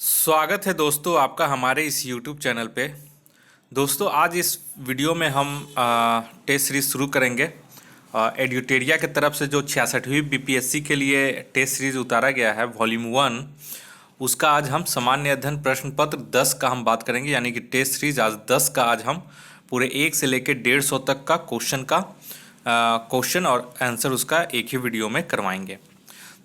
स्वागत है दोस्तों आपका हमारे इस YouTube चैनल पे। दोस्तों आज इस वीडियो में हम टेस्ट सीरीज शुरू करेंगे। एड्यूटेरिया की तरफ से जो 66वीं बीपीएससी के लिए टेस्ट सीरीज उतारा गया है वॉल्यूम 1, उसका आज हम सामान्य अध्ययन प्रश्न पत्र 10 का हम बात करेंगे। यानी कि टेस्ट सीरीज आज 10 का आज हम पूरे 1 से लेकर 150 तक का क्वेश्चन और आंसर उसका एक ही वीडियो में करवाएंगे।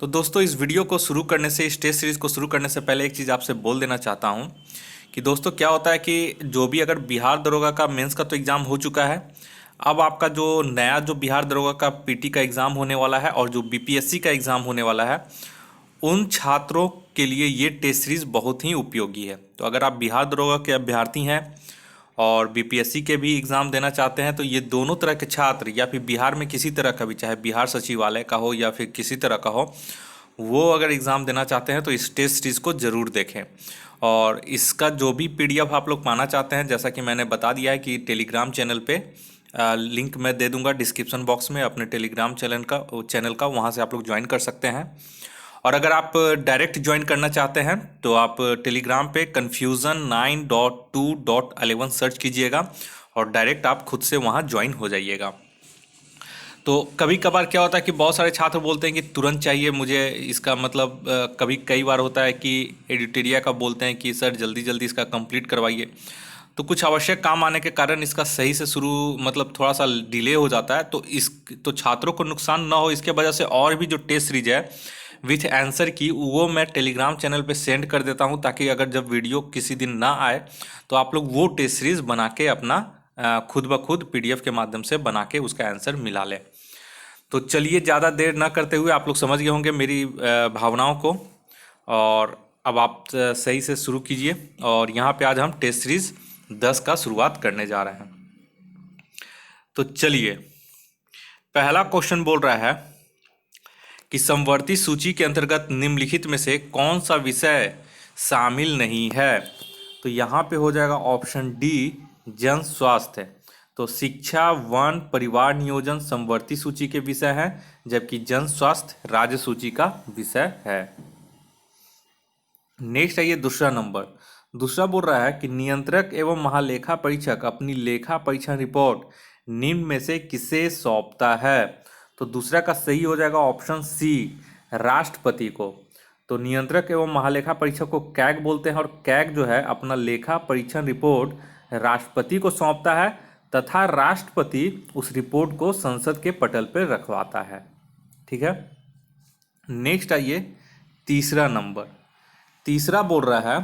तो दोस्तों इस वीडियो को शुरू करने से, इस टेस्ट सीरीज़ को शुरू करने से पहले एक चीज़ आपसे बोल देना चाहता हूं कि दोस्तों क्या होता है कि जो भी अगर बिहार दरोगा का मेंस का तो एग्ज़ाम हो चुका है, अब आपका जो नया जो बिहार दरोगा का पीटी का एग्ज़ाम होने वाला है और जो बीपीएससी का एग्ज़ाम होने वाला है, उन छात्रों के लिए ये टेस्ट सीरीज़ बहुत ही उपयोगी है। तो अगर आप बिहार दरोगा के अभ्यर्थी हैं और बीपीएससी के भी एग्ज़ाम देना चाहते हैं, तो ये दोनों तरह के छात्र या फिर बिहार में किसी तरह का भी, चाहे बिहार सचिवालय का हो या फिर किसी तरह का हो, वो अगर एग्ज़ाम देना चाहते हैं तो इस टेस्ट सीरीज़ को ज़रूर देखें। और इसका जो भी पीडीएफ आप लोग पाना चाहते हैं, जैसा कि मैंने बता दिया है कि टेलीग्राम चैनल पे लिंक मैं दे दूंगा डिस्क्रिप्शन बॉक्स में अपने टेलीग्राम चैनल का, वहाँ से आप लोग ज्वाइन कर सकते हैं। और अगर आप डायरेक्ट ज्वाइन करना चाहते हैं तो आप टेलीग्राम पे confusion9.2.11 सर्च कीजिएगा और डायरेक्ट आप खुद से वहाँ ज्वाइन हो जाइएगा। तो कभी कभार क्या होता है कि बहुत सारे छात्र बोलते हैं कि तुरंत चाहिए मुझे, इसका मतलब कभी कई बार होता है कि एडिटोरिया का बोलते हैं कि सर जल्दी जल्दी इसका कंप्लीट करवाइए। तो कुछ आवश्यक काम आने के कारण इसका सही से शुरू मतलब थोड़ा सा डिले हो जाता है। तो छात्रों को नुकसान ना हो इसके वजह से और भी जो टेस्ट सीरीज है विथ आंसर की, वो मैं टेलीग्राम चैनल पे सेंड कर देता हूँ, ताकि अगर जब वीडियो किसी दिन ना आए तो आप लोग वो टेस्ट सीरीज बना के अपना खुद ब खुद पीडीएफ के माध्यम से बना के उसका आंसर मिला लें। तो चलिए ज़्यादा देर ना करते हुए, आप लोग समझ गए होंगे मेरी भावनाओं को, और अब आप सही से शुरू कीजिए। और यहाँ पे आज हम टेस्ट सीरीज 10 का शुरुआत करने जा रहे हैं। तो चलिए, पहला क्वेश्चन बोल रहा है कि समवर्ती सूची के अंतर्गत निम्नलिखित में से कौन सा विषय शामिल नहीं है। तो यहाँ पे हो जाएगा ऑप्शन डी, जन स्वास्थ्य। तो शिक्षा, वन, परिवार नियोजन समवर्ती सूची के विषय हैं, जबकि जन स्वास्थ्य राज्य सूची का विषय है। नेक्स्ट आइए दूसरा नंबर। दूसरा बोल रहा है कि नियंत्रक एवं महालेखा परीक्षक अपनी लेखा परीक्षण रिपोर्ट निम्न में से किसे सौंपता है। तो दूसरा का सही हो जाएगा ऑप्शन सी, राष्ट्रपति को। तो नियंत्रक एवं महालेखा परीक्षक को कैग बोलते हैं, और कैग जो है अपना लेखा परीक्षण रिपोर्ट राष्ट्रपति को सौंपता है तथा राष्ट्रपति उस रिपोर्ट को संसद के पटल पर रखवाता है। ठीक है। नेक्स्ट आइए तीसरा नंबर। तीसरा बोल रहा है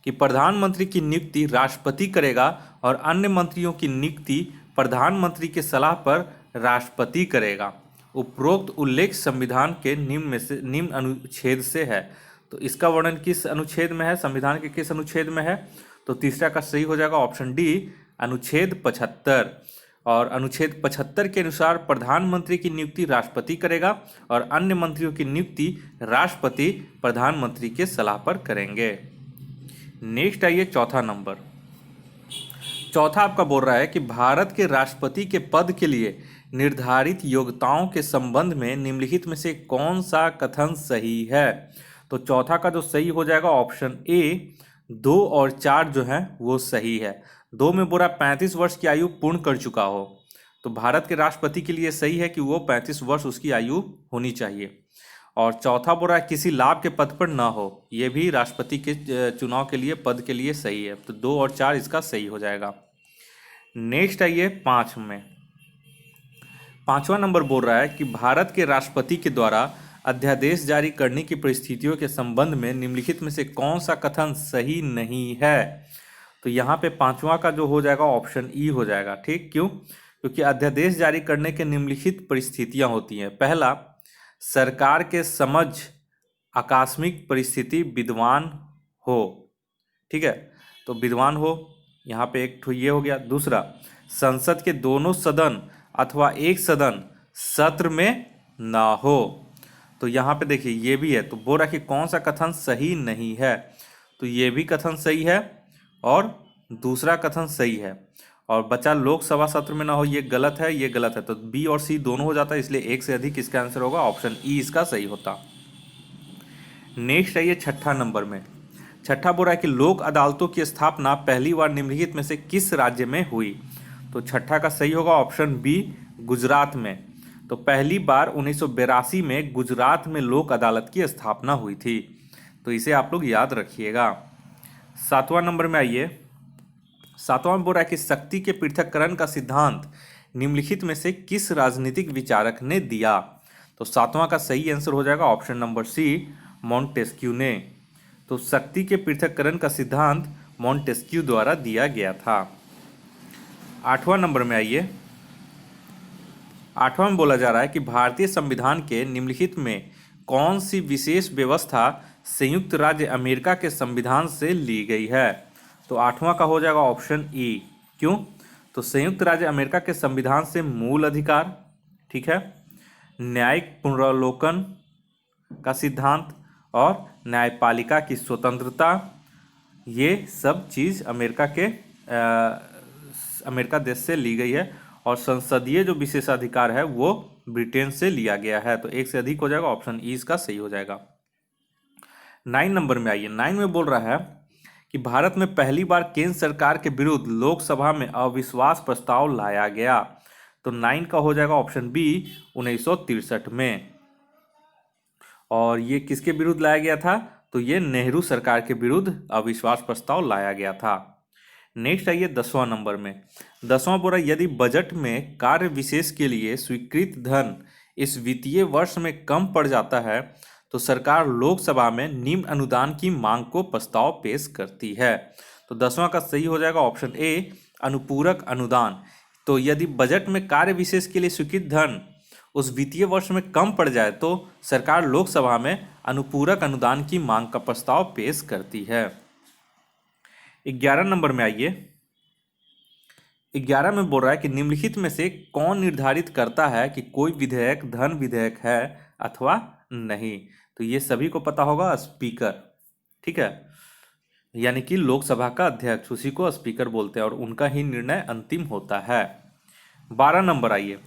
कि प्रधानमंत्री की नियुक्ति राष्ट्रपति करेगा और अन्य मंत्रियों की नियुक्ति प्रधानमंत्री के सलाह पर राष्ट्रपति करेगा। उपरोक्त उल्लेख संविधान के निम्न अनुच्छेद से है। तो इसका वर्णन किस अनुच्छेद में है, संविधान के किस अनुच्छेद में है। तो तीसरा का सही हो जाएगा ऑप्शन डी, अनुच्छेद 75। और अनुच्छेद 75 के अनुसार प्रधानमंत्री की नियुक्ति राष्ट्रपति करेगा और अन्य मंत्रियों की नियुक्ति राष्ट्रपति प्रधानमंत्री के सलाह पर करेंगे। नेक्स्ट आइए चौथा नंबर। चौथा आपका बोल रहा है कि भारत के राष्ट्रपति के पद के लिए निर्धारित योग्यताओं के संबंध में निम्नलिखित में से कौन सा कथन सही है। तो चौथा का जो सही हो जाएगा ऑप्शन ए, 2 और 4 जो है वो सही है। 2 में बोला 35 वर्ष की आयु पूर्ण कर चुका हो। तो भारत के राष्ट्रपति के लिए सही है कि वो 35 वर्ष उसकी आयु होनी चाहिए। और चौथा बोल रहा है किसी लाभ के पद पर ना हो, ये भी राष्ट्रपति के चुनाव के लिए पद के लिए सही है। तो 2 और 4 इसका सही हो जाएगा। नेक्स्ट आइए 5 में। पांचवा नंबर बोल रहा है कि भारत के राष्ट्रपति के द्वारा अध्यादेश जारी करने की परिस्थितियों के संबंध में निम्नलिखित में से कौन सा कथन सही नहीं है। तो यहाँ पे पांचवा का जो हो जाएगा ऑप्शन ई हो जाएगा। ठीक, क्यों? क्योंकि अध्यादेश जारी करने के निम्नलिखित परिस्थितियां होती हैं। पहला, सरकार के समझ आकस्मिक परिस्थिति विद्वान हो। ठीक है, तो विद्वान हो, यहाँ पे एक ठो ये हो गया। दूसरा, संसद के दोनों सदन अथवा एक सदन सत्र में ना हो। तो यहाँ पे देखिए ये भी है। तो बोल रहा कि कौन सा कथन सही नहीं है। तो ये भी कथन सही है और दूसरा कथन सही है। और बचा लोकसभा सत्र में ना हो, ये गलत है, ये गलत है। तो बी और सी दोनों हो जाता है, इसलिए एक से अधिक इसका आंसर होगा ऑप्शन ई इसका सही होता। नेक्स्ट है ये छठा नंबर में। छठा बोल रहा है कि लोक अदालतों की स्थापना पहली बार निम्नलिखित में से किस राज्य में हुई। तो छठा का सही होगा ऑप्शन बी, गुजरात में। तो पहली बार 1982 में गुजरात में लोक अदालत की स्थापना हुई थी। तो इसे आप लोग याद रखिएगा। सातवां नंबर में आइए। सातवां में बोल रहा है कि शक्ति के पृथक्करण का सिद्धांत निम्नलिखित में से किस राजनीतिक विचारक ने दिया। तो सातवां का सही आंसर हो जाएगा ऑप्शन नंबर सी, मॉन्टेस्क्यू ने। तो शक्ति के पृथक्करण का सिद्धांत मॉन्टेस्क्यू द्वारा दिया गया था। आठवां नंबर में आइए। आठवां में बोला जा रहा है कि भारतीय संविधान के निम्नलिखित में कौन सी विशेष व्यवस्था संयुक्त राज्य अमेरिका के संविधान से ली गई है। तो आठवां का हो जाएगा ऑप्शन ई। क्यों? तो संयुक्त राज्य अमेरिका के संविधान से मूल अधिकार, ठीक है, न्यायिक पुनरावलोकन का सिद्धांत और न्यायपालिका की स्वतंत्रता, ये सब चीज़ अमेरिका देश से ली गई है। और संसदीय जो विशेषाधिकार है वो ब्रिटेन से लिया गया है। तो एक से अधिक हो जाएगा, ऑप्शन ई इसका सही हो जाएगा। 9 नंबर में आइए। 9 में बोल रहा है कि भारत में पहली बार केंद्र सरकार के विरुद्ध लोकसभा में अविश्वास प्रस्ताव लाया गया। तो 9 का हो जाएगा ऑप्शन बी, 1963 में। और ये किसके विरुद्ध लाया गया था? तो ये नेहरू सरकार के विरुद्ध अविश्वास प्रस्ताव लाया गया था। नेक्स्ट आइए 10वां नंबर में। 10वां बोल रहा है यदि बजट में कार्य विशेष के लिए स्वीकृत धन इस वित्तीय वर्ष में कम पड़ जाता है तो सरकार लोकसभा में निम्न अनुदान की मांग को प्रस्ताव पेश करती है। तो 10वां का सही हो जाएगा ऑप्शन ए, अनुपूरक अनुदान। तो यदि बजट में कार्य विशेष के लिए स्वीकृत धन उस वित्तीय वर्ष में कम पड़ जाए तो सरकार लोकसभा में अनुपूरक अनुदान की मांग का प्रस्ताव पेश करती है। 11 नंबर में आइए। 11 में बोल रहा है कि निम्नलिखित में से कौन निर्धारित करता है कि कोई विधेयक धन विधेयक है अथवा नहीं। तो ये सभी को पता होगा, स्पीकर, ठीक है, यानी कि लोकसभा का अध्यक्ष, उसी को स्पीकर बोलते हैं और उनका ही निर्णय अंतिम होता है। 12 नंबर आइए।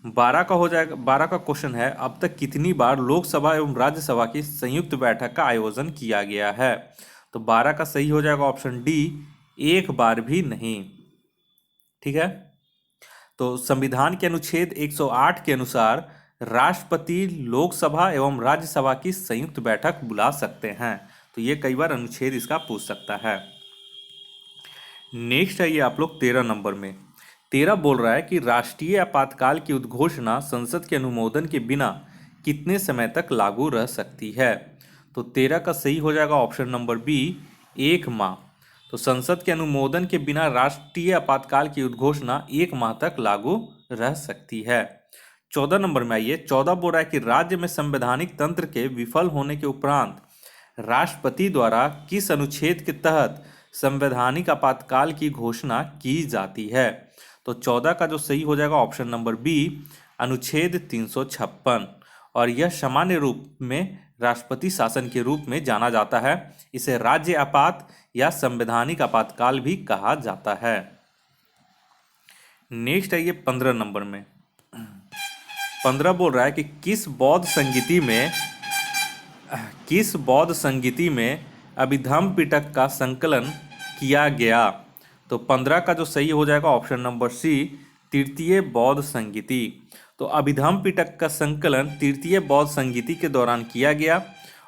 12 का हो जाएगा, 12 का क्वेश्चन है अब तक कितनी बार लोकसभा एवं राज्यसभा की संयुक्त बैठक का आयोजन किया गया है। तो 12 का सही हो जाएगा ऑप्शन डी, एक बार भी नहीं, ठीक है। तो संविधान के अनुच्छेद 108 के अनुसार राष्ट्रपति लोकसभा एवं राज्यसभा की संयुक्त बैठक बुला सकते हैं। तो ये कई बार अनुच्छेद इसका पूछ सकता है। नेक्स्ट है ये आप लोग 13 नंबर में। 13 बोल रहा है कि राष्ट्रीय आपातकाल की उद्घोषणा संसद के अनुमोदन के बिना कितने समय तक लागू रह सकती है। तो 13 का सही हो जाएगा ऑप्शन नंबर बी, 1 माह। तो संसद के अनुमोदन के बिना राष्ट्रीय आपातकाल की उद्घोषणा 1 माह तक लागू रह सकती है। 14 नंबर में आइए। 14 बोल रहा है कि राज्य में संवैधानिक तंत्र के विफल होने के उपरांत राष्ट्रपति द्वारा किस अनुच्छेद के तहत संवैधानिक आपातकाल की घोषणा की जाती है। तो 14 का जो सही हो जाएगा ऑप्शन नंबर बी, अनुच्छेद 356। और यह सामान्य रूप में राष्ट्रपति शासन के रूप में जाना जाता है। इसे राज्य आपात या संवैधानिक आपातकाल भी कहा जाता है। नेक्स्ट है ये 15 नंबर में। 15 बोल रहा है कि किस बौद्ध संगीति में अभिधम्म पिटक का संकलन किया गया। तो 15 का जो सही हो जाएगा ऑप्शन नंबर सी, तृतीय बौद्ध संगीति। तो अभिधम्म पिटक का संकलन तृतीय बौद्ध संगीति के दौरान किया गया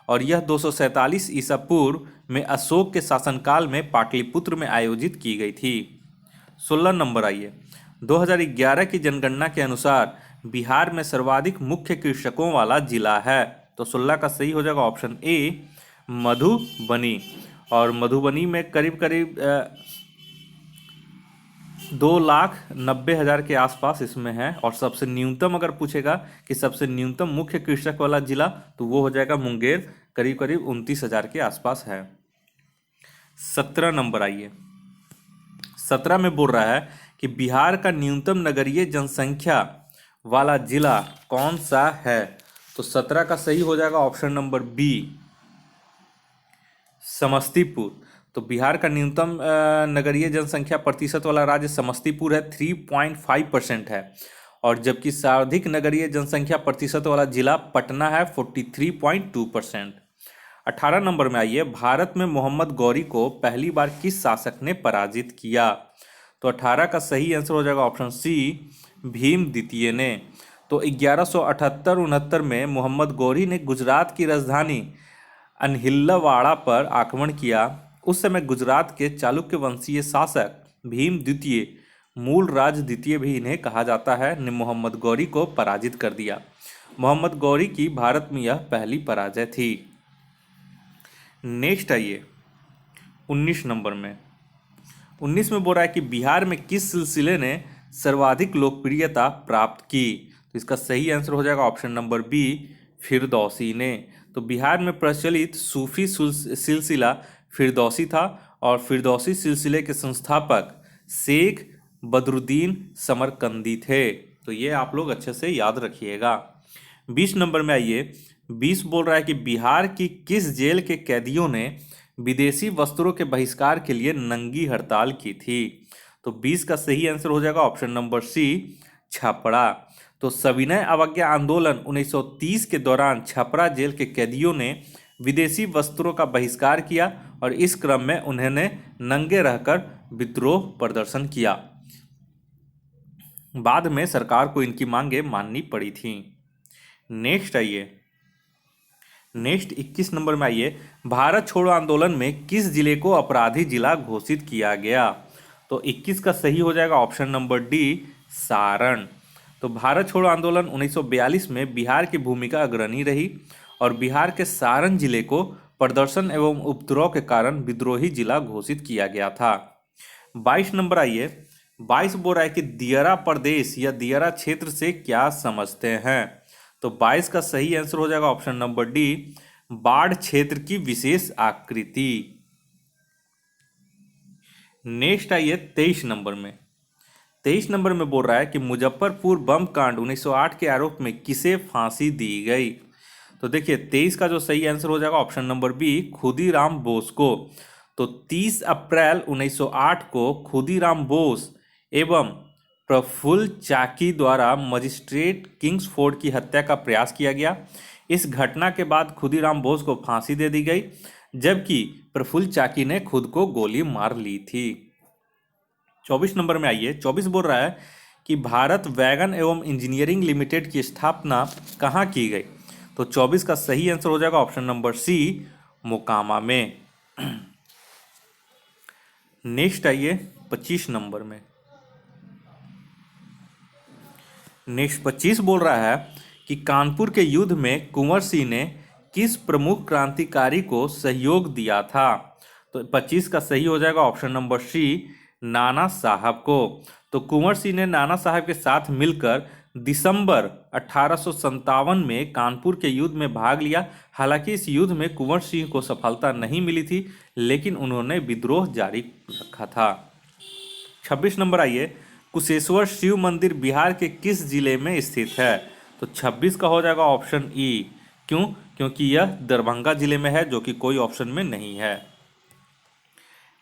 और यह 247 ईसा पूर्व में अशोक के शासनकाल में पाटलिपुत्र में आयोजित की गई थी। 16 नंबर आइए। 2011 की जनगणना के अनुसार बिहार में सर्वाधिक मुख्य कृषकों वाला जिला है। तो 16 का सही हो जाएगा ऑप्शन ए, मधुबनी। और मधुबनी में करीब करीब 2,90,000 के आसपास इसमें है। और सबसे न्यूनतम अगर पूछेगा कि सबसे न्यूनतम मुख्य कृषक वाला जिला तो वो हो जाएगा मुंगेर, करीब करीब 29,000 के आसपास है। 17 नंबर आइए। 17 में बोल रहा है कि बिहार का न्यूनतम नगरीय जनसंख्या वाला जिला कौन सा है। तो 17 का सही हो जाएगा ऑप्शन नंबर बी, समस्तीपुर। तो बिहार का न्यूनतम नगरीय जनसंख्या प्रतिशत वाला राज्य समस्तीपुर है, 3.5% है। और जबकि सर्वाधिक नगरीय जनसंख्या प्रतिशत वाला जिला पटना है, 43.2%। 18 नंबर में आइए, भारत में मोहम्मद गौरी को पहली बार किस शासक ने पराजित किया? तो 18 का सही आंसर हो जाएगा ऑप्शन सी, भीम द्वितीय ने। तो 1178-69 में मोहम्मद गौरी ने गुजरात की राजधानी अनहिल्लावाड़ा पर आक्रमण किया। उस समय गुजरात के चालुक्य वंशीय शासक भीम द्वितीय, मूल राज द्वितीय भी इन्हें कहा जाता है, ने मोहम्मद गौरी को पराजित कर दिया। मोहम्मद गौरी की भारत में यह पहली पराजय थी। नेक्स्ट आइए 19 नंबर में। 19 में बोल रहा है कि बिहार में किस सिलसिले ने सर्वाधिक लोकप्रियता प्राप्त की? तो इसका सही आंसर हो जाएगा ऑप्शन नंबर बी, फिरदौसी ने। तो बिहार में प्रचलित सूफी सिलसिला फिरदौसी था और फिरदौसी सिलसिले के संस्थापक शेख बदरुद्दीन समरकंदी थे। तो ये आप लोग अच्छे से याद रखिएगा। 20 नंबर में आइए, 20 बोल रहा है कि बिहार की किस जेल के कैदियों ने विदेशी वस्त्रों के बहिष्कार के लिए नंगी हड़ताल की थी? तो 20 का सही आंसर हो जाएगा ऑप्शन नंबर सी, छपरा। तो सविनय अवज्ञा आंदोलन 1930 के दौरान छपरा जेल के कैदियों ने विदेशी वस्त्रों का बहिष्कार किया और इस क्रम में उन्होंने नंगे रहकर विद्रोह प्रदर्शन किया। बाद में सरकार को इनकी मांगें माननी पड़ी थी। नेक्स्ट आइए, नेक्स्ट 21 नंबर में आइए, भारत छोड़ो आंदोलन में किस जिले को अपराधी जिला घोषित किया गया? तो 21 का सही हो जाएगा ऑप्शन नंबर डी, सारण। तो भारत छोड़ो आंदोलन 1942 में बिहार की भूमिका अग्रणी रही और बिहार के सारण जिले को प्रदर्शन एवं उपद्रव के कारण विद्रोही जिला घोषित किया गया था। 22 नंबर आइए, 22 बोल रहा है कि दियरा प्रदेश या दियरा क्षेत्र से क्या समझते हैं? तो 22 का सही आंसर हो जाएगा ऑप्शन नंबर डी, बाढ़ क्षेत्र की विशेष आकृति। नेक्स्ट आइए 23 नंबर में। 23 नंबर में बोल रहा है कि मुजफ्फरपुर बम कांड 1908 के आरोप में किसे फांसी दी गई? तो देखिए 23 का जो सही आंसर हो जाएगा option number B, Khudiram Bose को। तो 30 अप्रैल 1908 को खुदीराम बोस एवं प्रफुल्ल चाकी द्वारा मजिस्ट्रेट किंग्सफोर्ड की हत्या का प्रयास किया गया। इस घटना के बाद खुदीराम बोस को फांसी दे दी गई, जबकि प्रफुल्ल चाकी ने खुद को गोली मार ली थी। 24 नंबर में आइए, 24 बोल रहा है कि भारत वैगन एवं इंजीनियरिंग लिमिटेड की स्थापना कहाँ की गई? तो 24 का सही आंसर हो जाएगा ऑप्शन नंबर सी, मोकामा में। नेक्स्ट आइए 25 नंबर में। नेक्स्ट 25 बोल रहा है कि कानपुर के युद्ध में कुंवर सिंह ने किस प्रमुख क्रांतिकारी को सहयोग दिया था? तो 25 का सही हो जाएगा ऑप्शन नंबर सी, नाना साहब को। तो कुंवर सिंह ने नाना साहब के साथ मिलकर दिसंबर 1857 में कानपुर के युद्ध में भाग लिया। हालांकि इस युद्ध में कुंवर सिंह को सफलता नहीं मिली थी, लेकिन उन्होंने विद्रोह जारी रखा था। 26 नंबर आइए, कुशेश्वर शिव मंदिर बिहार के किस जिले में स्थित है? तो 26 का हो जाएगा ऑप्शन ई। क्यों? क्योंकि यह दरभंगा जिले में है, जो कि कोई ऑप्शन में नहीं है।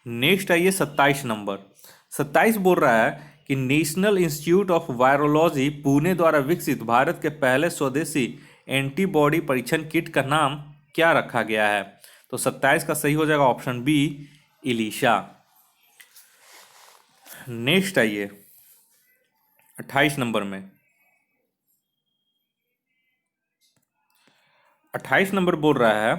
नेक्स्ट आइए 27 नंबर। 27 बोल रहा है कि national institute of virology Pune द्वारा विकसित भारत के पहले स्वदेशी एंटीबॉडी परीक्षण किट का नाम क्या रखा गया है? तो 27 का सही हो जाएगा ऑप्शन बी, इलिशा। नेक्स्ट आइए 28 नंबर में। 28 नंबर बोल रहा है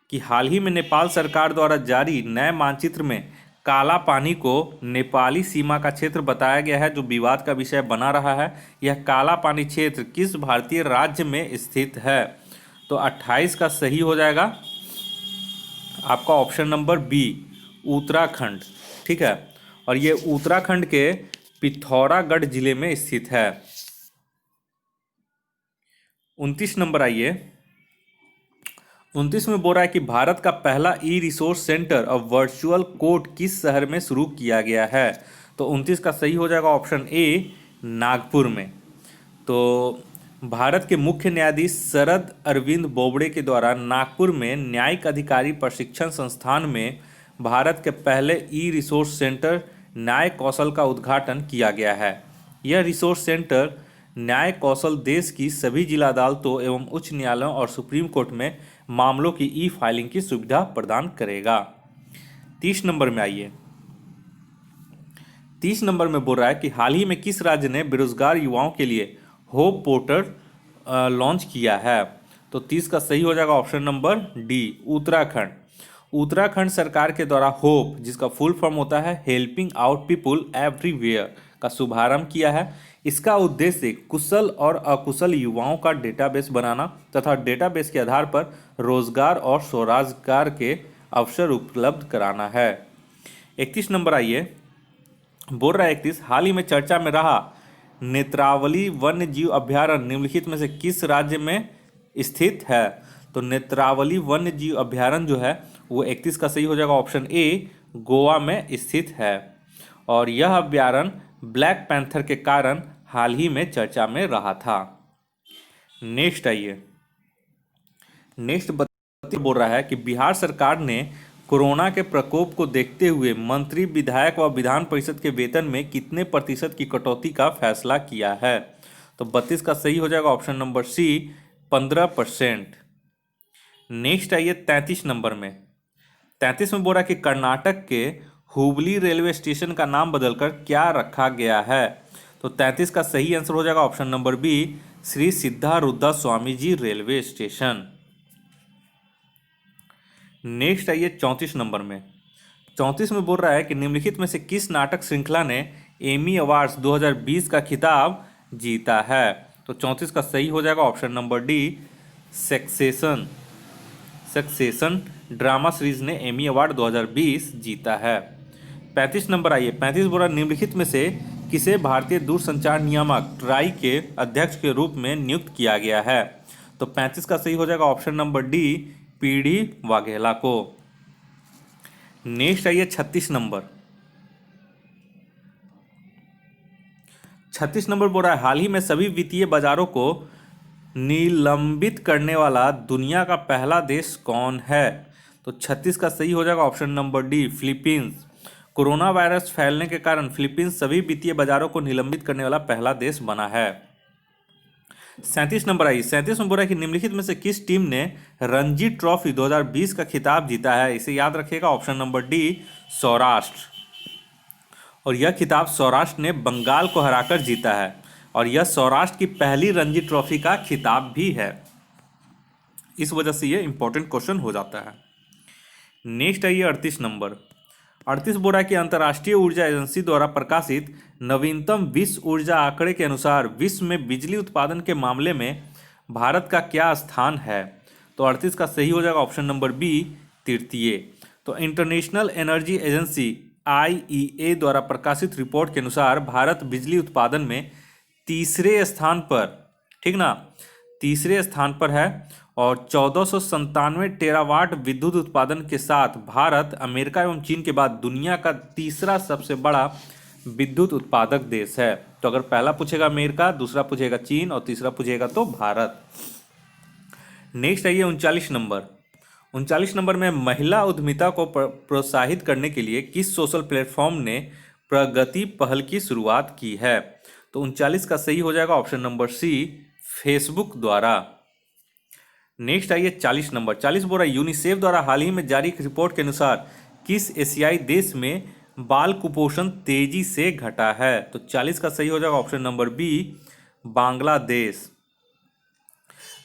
कि हाल ही में नेपाल सरकार द्वारा जारी नए मानचित्र में काला पानी को नेपाली सीमा का क्षेत्र बताया गया है, जो विवाद का विषय बना रहा है। यह काला पानी क्षेत्र किस भारतीय राज्य में स्थित है? तो 28 का सही हो जाएगा आपका ऑप्शन नंबर बी, उत्तराखंड। ठीक है, और ये उत्तराखंड के पिथौरागढ़ जिले में स्थित है। 29 नंबर आइए, 29 में बोल रहा है कि भारत का पहला ई रिसोर्स सेंटर और वर्चुअल कोर्ट किस शहर में शुरू किया गया है? तो 29 का सही हो जाएगा ऑप्शन ए, नागपुर में। तो भारत के मुख्य न्यायाधीश शरद अरविंद बोबड़े के द्वारा नागपुर में न्यायिक अधिकारी प्रशिक्षण संस्थान में भारत के पहले ई रिसोर्स सेंटर न्याय कौशल का उद्घाटन किया गया है। यह रिसोर्स सेंटर न्याय कौशल देश की सभी जिला अदालतों एवं उच्च न्यायालयों और सुप्रीम कोर्ट में मामलों की ई फाइलिंग की सुविधा प्रदान करेगा। 30 नंबर में आइए। 30 नंबर में बोल रहा है कि हाल ही में किस राज्य ने बेरोजगार युवाओं के लिए होप पोर्टल लॉन्च किया है। तो 30 का सही हो जाएगा option number D, Uttarakhand. Uttarakhand सरकार के द्वारा होप, जिसका फुल फॉर्म होता है हेल्पिंग आउट पीपुल एवरीवेयर, का शुभारंभ किया है। इसका उद्देश्य कुशल और अकुशल युवाओं का डेटाबेस बनाना तथा डेटाबेस के आधार पर रोजगार और स्वरोजगार के अवसर उपलब्ध कराना है। 31 नंबर आइए। बोल रहा है 31, हाल ही में चर्चा में रहा नेत्रावली वन्य जीव अभ्यारण्य निम्नलिखित में से किस राज्य में स्थित है। तो नेत्रावली वन्य जीव अभ्यारण्य जो है वो 31 का सही हो जाएगा ऑप्शन ए, गोवा में स्थित है। और यह अभ्यारण्य ब्लैक पैंथर के कारण हाल ही में चर्चा में रहा था। नेक्स्ट आइए। नेक्स्ट बोल रहा है कि बिहार सरकार ने कोरोना के प्रकोप को देखते हुए मंत्री, विधायक व विधान परिषद के वेतन में कितने प्रतिशत की कटौती का फैसला किया है। तो 32 का सही हो जाएगा ऑप्शन नंबर सी, 15%। नेक्स्ट आइए 33 नंबर में। 33 में बोल रहा है कि कर्नाटक के हुबली रेलवे स्टेशन का नाम बदलकर क्या रखा गया है। तो 33 का सही आंसर हो जाएगा option number B, Shri Siddharudha Swami ji railway station. Next आइए 34 नंबर में। 34 में बोल रहा है कि निम्नलिखित में से किस नाटक श्रृंखला ने एमी अवार्ड्स 2020 का खिताब जीता है। तो 34 का सही हो जाएगा option number D, succession. Succession drama series ने एमी अवार्ड 2020 जीता है। 35 नंबर आइए। 35 बोल रहा है निम्नलिखित में से किसे भारतीय दूरसंचार नियामक ट्राई के अध्यक्ष के रूप में नियुक्त किया गया है। तो 35 का सही हो जाएगा option number D, PD Vaghela को। नेक्स्ट आइए 36 नंबर। 36 नंबर बोल रहा है हाल ही में सभी वित्तीय बाजारों को निलंबित करने वाला दुनिया का पहला देश कौन है। तो 36 का सही हो जाएगा option number D, Philippines. Corona virus फैलने के कारण फिलीपींस सभी वित्तीय बाजारों को निलंबित करने वाला पहला देश बना है। 37 नंबर आई। 37 में बोल रहा है कि निम्नलिखित में से किस टीम ने रणजी ट्रॉफी 2020 का खिताब जीता है। इसे याद रखिएगा ऑप्शन नंबर डी, सौराष्ट्र। और यह खिताब सौराष्ट्र ने बंगाल को हराकर जीता है और यह सौराष्ट्र की पहली रणजी ट्रॉफी का खिताब भी है। इस वजह से यह इंपॉर्टेंट क्वेश्चन हो जाता है। नेक्स्ट आइए 38 नंबर। 38 बोल रहा है कि अंतर्राष्ट्रीय ऊर्जा एजेंसी द्वारा प्रकाशित नवीनतम विश्व ऊर्जा आंकड़े के अनुसार विश्व में बिजली उत्पादन के मामले में भारत का क्या स्थान है। तो 38 का सही हो जाएगा ऑप्शन नंबर बी, तृतीय। तो इंटरनेशनल एनर्जी एजेंसी IEA द्वारा प्रकाशित रिपोर्ट के अनुसार भारत बिजली उत्पादन में तीसरे स्थान पर, ठीक ना, तीसरे स्थान पर है और 1497 टेरावाट विद्युत उत्पादन के साथ भारत अमेरिका एवं चीन के बाद दुनिया का तीसरा सबसे बड़ा विद्युत उत्पादक देश है। तो अगर पहला पूछेगा अमेरिका, दूसरा पूछेगा चीन और तीसरा पूछेगा तो भारत। नेक्स्ट आइए 39 नंबर। 39 नंबर में महिला उद्यमिता को प्रोत्साहित करने के लिए किस सोशल प्लेटफॉर्म ने प्रगति पहल की शुरुआत की है। तो 39 का सही हो जाएगा ऑप्शन नंबर सी, फेसबुक द्वारा। नेक्स्ट आइए 40 नंबर। 40 बोल रहा है यूनिसेफ द्वारा हाल ही में जारी एक रिपोर्ट के अनुसार किस एशियाई देश में बाल कुपोषण तेजी से घटा है। तो 40 का सही हो जाएगा ऑप्शन नंबर बी, बांग्लादेश।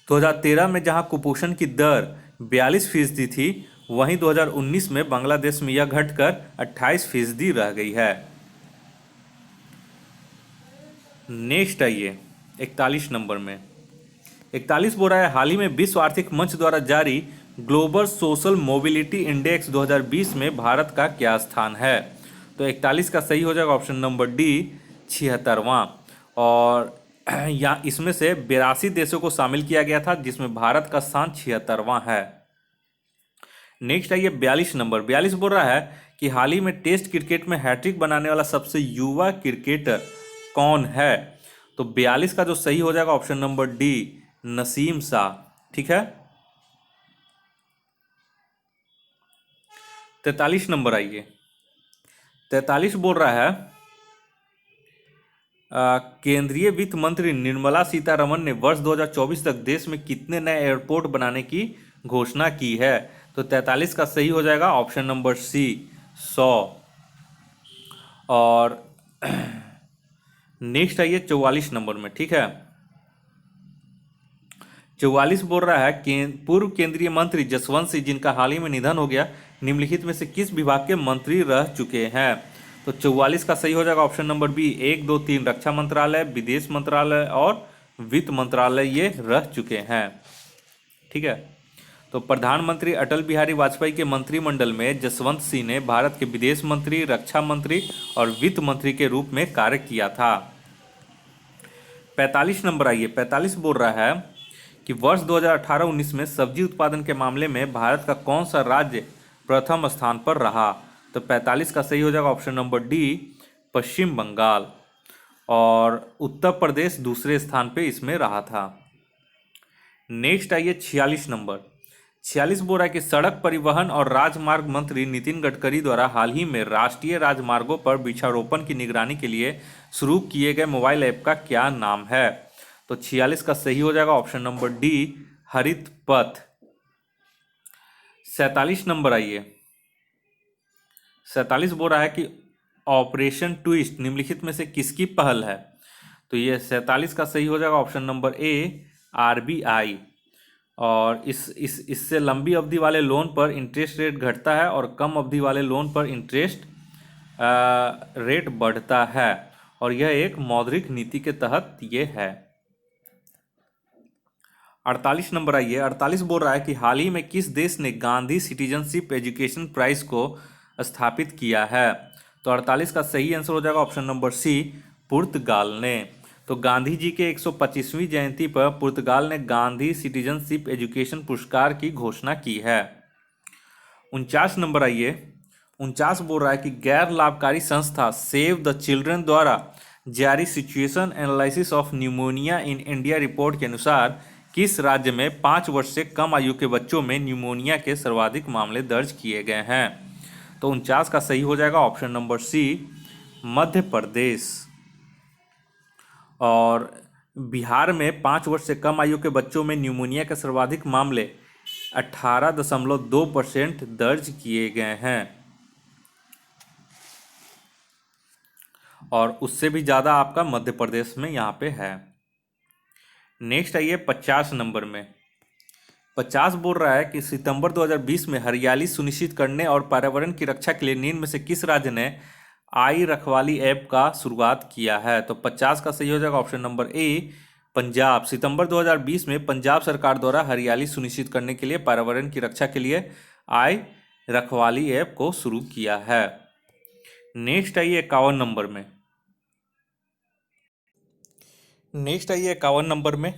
2013 में जहां कुपोषण की दर 42% थी, वहीं 2019 में बांग्लादेश में यह घटकर 28% रह गई है। नेक्स्ट आइए 41 नंबर में। 41 बोल रहा है हाल ही में विश्व आर्थिक मंच द्वारा जारी ग्लोबल सोशल मोबिलिटी इंडेक्स 2020 में भारत का क्या स्थान है। तो 41 का सही हो जाएगा ऑप्शन नंबर डी, 76वां। और यहाँ इसमें से 82 देशों को शामिल किया गया था जिसमें भारत का स्थान 76वां है। नेक्स्ट आइए 42 नंबर। 42 बोल रहा है कि हाल ही में टेस्ट क्रिकेट में हैट्रिक बनाने वाला सबसे युवा क्रिकेटर कौन है। तो 42 का जो सही हो जाएगा option number D, Naseem Shah, ठीक है। 43 नंबर आइए। 43 बोल रहा है केंद्रीय वित्त मंत्री निर्मला सीतारमण ने वर्ष 2024 तक देश में कितने नए एयरपोर्ट बनाने की घोषणा की है? तो 43 का सही हो जाएगा ऑप्शन नंबर सी, 100। और नेक्स्ट आइए 44 नंबर में, ठीक है। 44 बोल रहा है कि पूर्व केंद्रीय मंत्री जसवंत सिंह, जिनका हाल ही में निधन हो गया, निम्नलिखित में से किस विभाग के मंत्री रह चुके हैं? तो 44 का सही हो जाएगा ऑप्शन नंबर बी, 1, 2, 3 रक्षा मंत्रालय, विदेश मंत्रालय और वित्त मंत्रालय ये रह चुके हैं, ठीक है। तो प्रधानमंत्री अटल बिहारी वाजपेयी के मंत्रिमंडल में जसवंत सिंह ने भारत के विदेश मंत्री, रक्षा मंत्री और वित्त मंत्री के रूप में कार्य किया था। 45 नंबर आइए। 45 बोल रहा है कि वर्ष 2018-19 में सब्जी उत्पादन के मामले में भारत का कौन सा राज्य प्रथम स्थान पर रहा? तो 45 का सही हो जाएगा ऑप्शन नंबर डी, पश्चिम बंगाल। और उत्तर प्रदेश दूसरे स्थान पे इसमें रहा था। नेक्स्ट आइए 46 नंबर। 46 बोल रहा है कि सड़क परिवहन और राजमार्ग मंत्री नितिन गडकरी द्वारा हाल ही में राष्ट्रीय राजमार्गों पर वृक्षारोपण की निगरानी के लिए शुरू किए गए मोबाइल ऐप का क्या नाम है? तो 46 का सही हो जाएगा ऑप्शन नंबर डी, हरित पथ। 47 नंबर आइए। 47 बोल रहा है कि ऑपरेशन ट्विस्ट निम्नलिखित में से किसकी पहल है? तो ये 47 का सही हो जाएगा ऑप्शन नंबर ए, आरबीआई। और इससे लंबी अवधि वाले लोन पर इंटरेस्ट रेट घटता है और कम अवधि वाले लोन पर इंटरेस्ट रेट बढ़ता है, और यह एक मौद्रिक नीति के तहत ये है। 48 नंबर आइए। 48 बोल रहा है कि हाल ही में किस देश ने गांधी सिटीजनशिप एजुकेशन प्राइज को स्थापित किया है? तो 48 का सही आंसर हो जाएगा ऑप्शन नंबर सी, पुर्तगाल ने। तो गांधी जी के 125वीं जयंती पर पुर्तगाल ने गांधी सिटीजनशिप एजुकेशन पुरस्कार की घोषणा की है। 49 नंबर आइए। 49 बोल रहा है कि गैर लाभकारी संस्था सेव द चिल्ड्रन द्वारा जारी situation analysis of pneumonia in India report के अनुसार किस राज्य में 5 वर्ष से कम आयु के बच्चों में न्यूमोनिया के सर्वाधिक मामले दर्ज किए गए हैं? तो 49 का सही हो जाएगा ऑप्शन नंबर सी, मध्य प्रदेश। और बिहार में 5 वर्ष से कम आयु के बच्चों में न्यूमोनिया के सर्वाधिक मामले 18.2% दर्ज किए गए हैं, और उससे भी ज़्यादा आपका मध्य प्रदेश में यहाँ पे है। नेक्स्ट आइए 50 नंबर में। 50 बोल रहा है कि सितंबर 2020 में हरियाली सुनिश्चित करने और पर्यावरण की रक्षा के लिए निम्न में से किस राज्य ने आई रखवाली ऐप का शुरुआत किया है? तो 50 का सही हो जाएगा ऑप्शन नंबर ए, पंजाब। सितंबर 2020 में पंजाब सरकार द्वारा हरियाली सुनिश्चित करने के लिए पर्यावरण की रक्षा के लिए आई रखवाली ऐप को शुरू किया है। नेक्स्ट आइए 51 नंबर में। नेक्स्ट आइए 51 नंबर में।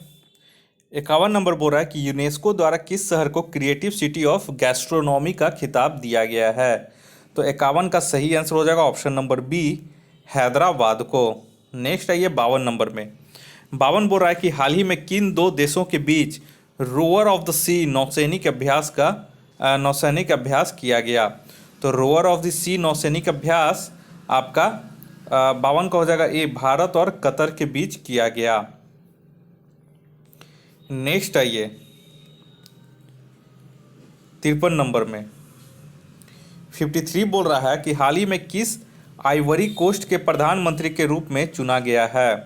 51 नंबर बोल रहा है कि यूनेस्को द्वारा किस शहर को क्रिएटिव सिटी ऑफ गैस्ट्रोनॉमी का खिताब दिया गया है? तो 51 का सही आंसर हो जाएगा ऑप्शन नंबर बी, हैदराबाद को। नेक्स्ट आइए 52 नंबर में। 52 बोल रहा है कि हाल ही में किन 2 देशों के बीच रोअर ऑफ द सी नौसैनिक अभ्यास किया गया? तो रोअर ऑफ द सी नौसैनिक अभ्यास आपका 52 का हो जाएगा ए, भारत और कतर के बीच किया गया। नेक्स्ट आइए 53 नंबर में। 53 बोल रहा है कि हाल ही में किस आइवरी कोस्ट के प्रधानमंत्री के रूप में चुना गया है?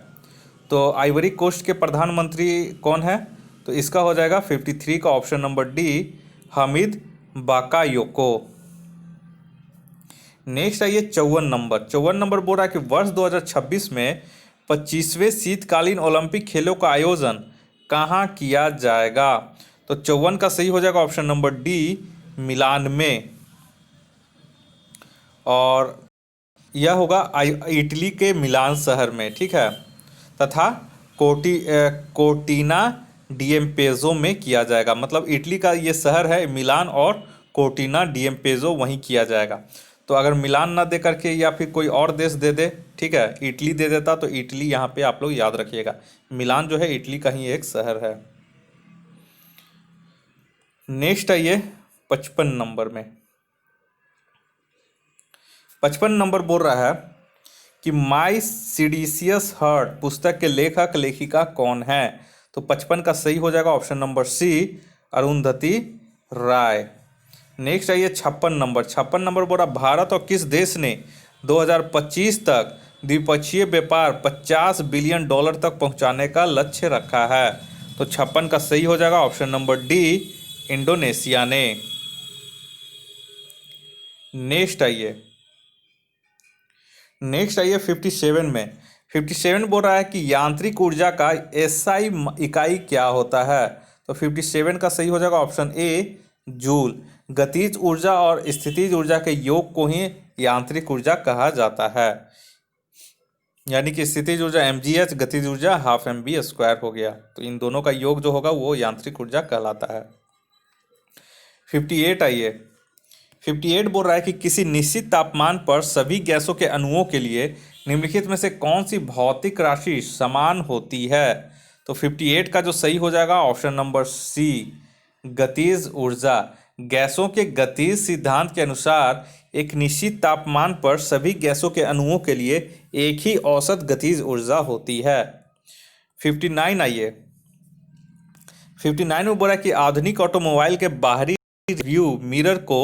तो आइवरी कोस्ट के प्रधानमंत्री कौन है? तो इसका हो जाएगा 53 का option number D, Hamid बाकायोको। Next आइए 54 नंबर। 54 नंबर बोल रहा है कि वर्ष 2026 में 25वें शीतकालीन ओलंपिक खेलों का आयोजन कहाँ किया जाएगा? तो 54 का सही हो जाएगा ऑप्शन नंबर डी, मिलान में। और यह होगा इटली के मिलान शहर में, ठीक है, तथा कोर्टिना डिएम्पेजो में किया जाएगा। मतलब इटली का ये शहर है मिलान, और कोर्टिना डिएम्पेजो वहीं किया जाएगा। तो अगर मिलान ना दे करके या फिर कोई और देश दे दे, ठीक है, इटली दे देता तो इटली यहाँ पे आप लोग याद रखिएगा। मिलान जो है इटली का ही एक शहर है। नेक्स्ट आइए 55 नंबर में। 55 नंबर बोल रहा है कि माई सिडिशियस हर्ट पुस्तक के लेखक लेखिका कौन है? तो 55 का सही हो जाएगा ऑप्शन नंबर सी, अरुंधति राय। नेक्स्ट आइए 56 नंबर बोला भारत और किस देश ने 2025 तक द्विपक्षीय व्यापार 50 बिलियन डॉलर तक पहुंचाने का लक्ष्य रखा है। तो 56 का सही हो जाएगा ऑप्शन नंबर डी, इंडोनेशिया ने। नेक्स्ट आइए 57 में। 57 बोल रहा है कि यांत्रिक ऊर्जा का एसआई इकाई क्या होता है। तो 57 का सही हो जाएगा ऑप्शन ए, जूल। गतिज ऊर्जा और स्थितिज ऊर्जा के योग को ही यांत्रिक ऊर्जा कहा जाता है। यानी कि स्थितिज ऊर्जा mgh, गतिज ऊर्जा हाफ mv² हो गया। तो इन दोनों का योग जो होगा वो यांत्रिक ऊर्जा कहलाता है। 58 आइए। 58 बोल रहा है कि किसी निश्चित तापमान पर सभी गैसों के अणुओं के लिए निम्नलिखित में से कौन सी भौतिक राशि समान होती है। तो 58 का जो सही हो जाएगा ऑप्शन नंबर सी, गतिज ऊर्जा। गैसों के गतिज सिद्धांत के अनुसार एक निश्चित तापमान पर सभी गैसों के अणुओं के लिए एक ही औसत गतिज ऊर्जा होती है। 59 आइए। 59 में बोला कि आधुनिक ऑटोमोबाइल के बाहरी व्यू मिरर को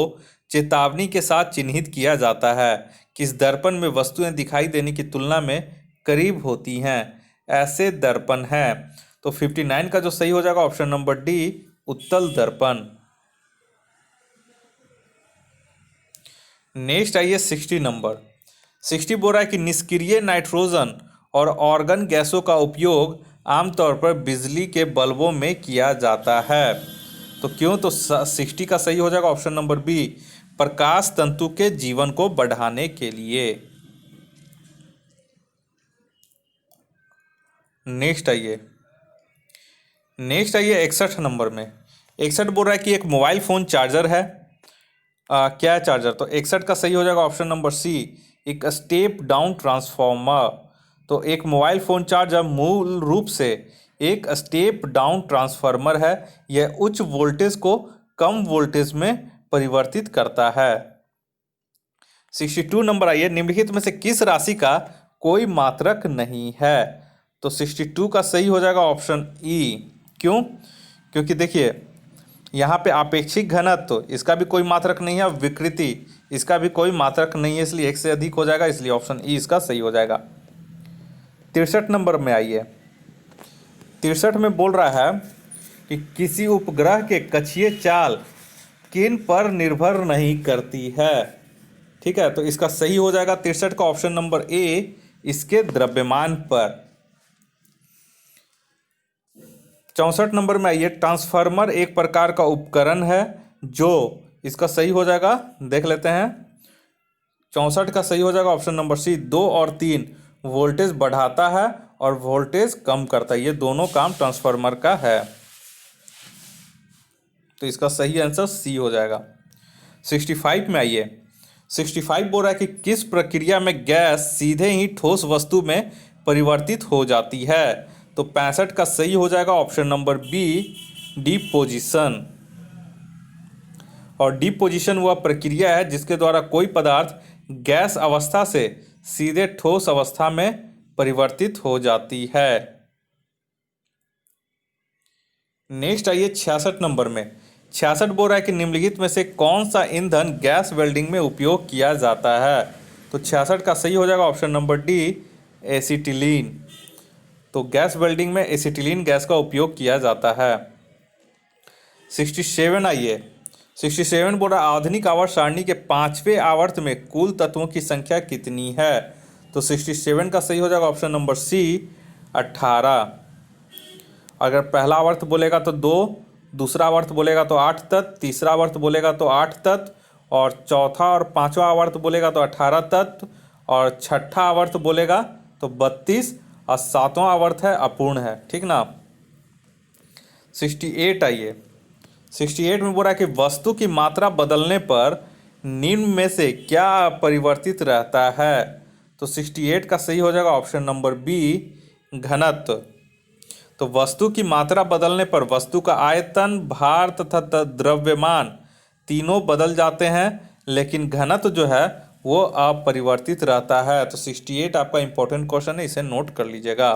चेतावनी के साथ चिन्हित किया जाता है। किस दर्पण में वस्तुएं दिखाई देने की तुलना में करीब होती हैं, ऐसे दर्पण हैं। तो 59 का जो सही हो जाएगा ऑप्शन नंबर डी, उत्तल दर्पण। नेक्स्ट आइए 60 नंबर। 60 बोल रहा है कि निष्क्रिय नाइट्रोजन और ऑर्गन गैसों का उपयोग आमतौर पर बिजली के बल्बों में किया जाता है। तो क्यों? तो 60 का सही हो जाएगा ऑप्शन नंबर बी, प्रकाश तंतु के जीवन को बढ़ाने के लिए। नेक्स्ट आइए 61 नंबर में। 61 बोल रहा है कि एक मोबाइल फ़ोन चार्जर है। क्या है चार्जर? तो 61 का सही हो जाएगा ऑप्शन नंबर सी, एक स्टेप डाउन ट्रांसफार्मर। तो एक मोबाइल फ़ोन चार्जर मूल रूप से एक स्टेप डाउन ट्रांसफार्मर है। यह उच्च वोल्टेज को कम वोल्टेज में परिवर्तित करता है। 62 नंबर आइए। निम्नलिखित में से किस राशि का कोई मात्रक नहीं है। तो 62 का सही हो जाएगा ऑप्शन ई। क्यों? क्योंकि देखिए यहाँ पे आपेक्षिक घनत्व इसका भी कोई मात्रक नहीं है, विकृति इसका भी कोई मात्रक नहीं है, इसलिए एक से अधिक हो जाएगा, इसलिए ऑप्शन ई इसका सही हो जाएगा। 63 नंबर में आइए। 63 में बोल रहा है कि किसी उपग्रह के कक्षीय चाल किन पर निर्भर नहीं करती है। ठीक है, तो इसका सही हो जाएगा 63 का ऑप्शन नंबर ए, इसके द्रव्यमान पर। 64 नंबर में आइए। ट्रांसफार्मर एक प्रकार का उपकरण है जो, इसका सही हो जाएगा, देख लेते हैं। 64 का सही हो जाएगा ऑप्शन नंबर सी, 2 और 3 वोल्टेज बढ़ाता है और वोल्टेज कम करता है। ये दोनों काम ट्रांसफार्मर का है, तो इसका सही आंसर सी हो जाएगा। 65 में आइए। 65 बोल रहा है कि किस प्रक्रिया में गैस सीधे ही ठोस वस्तु में परिवर्तित हो जाती है। तो 65 का सही हो जाएगा ऑप्शन नंबर बी, डिपोजिशन। और डिपोजिशन वह प्रक्रिया है जिसके द्वारा कोई पदार्थ गैस अवस्था से सीधे ठोस अवस्था में परिवर्तित हो जाती है। नेक्स्ट आइए 66 नंबर में। 66 बोल रहा है कि निम्नलिखित में से कौन सा ईंधन गैस वेल्डिंग में उपयोग किया जाता है। तो 66 का सही हो जाएगा ऑप्शन नंबर डी, एसिटिलीन। तो गैस वेल्डिंग में एसिटिलीन गैस का उपयोग किया जाता है। 67 आइए। 67 बोल रहा है आधुनिक आवर्त सारणी के 5वें आवर्त में कुल तत्वों की संख्या कितनी है। तो 67 का सही हो जाएगा ऑप्शन नंबर सी, 18। अगर पहला आवर्त बोलेगा तो 2, दूसरा आवर्त बोलेगा तो 8 तत्व, तीसरा आवर्त बोलेगा तो 8 तत्व, और चौथा और पांचवा आवर्त बोलेगा तो 18 तत्व, और छठा आवर्त बोलेगा तो 32, और सातवां आवर्त है अपूर्ण है। ठीक ना। 68 आइए। 68 में बोला कि वस्तु की मात्रा बदलने पर निम्न में से क्या परिवर्तित रहता है। तो 68 का सही हो जाएगा ऑप्शन नंबर बी, घनत्व। तो वस्तु की मात्रा बदलने पर वस्तु का आयतन, भार तथा द्रव्यमान तीनों बदल जाते हैं, लेकिन घनत्व जो है वो अपरिवर्तित रहता है। तो 68 आपका इंपॉर्टेंट क्वेश्चन है, इसे नोट कर लीजिएगा।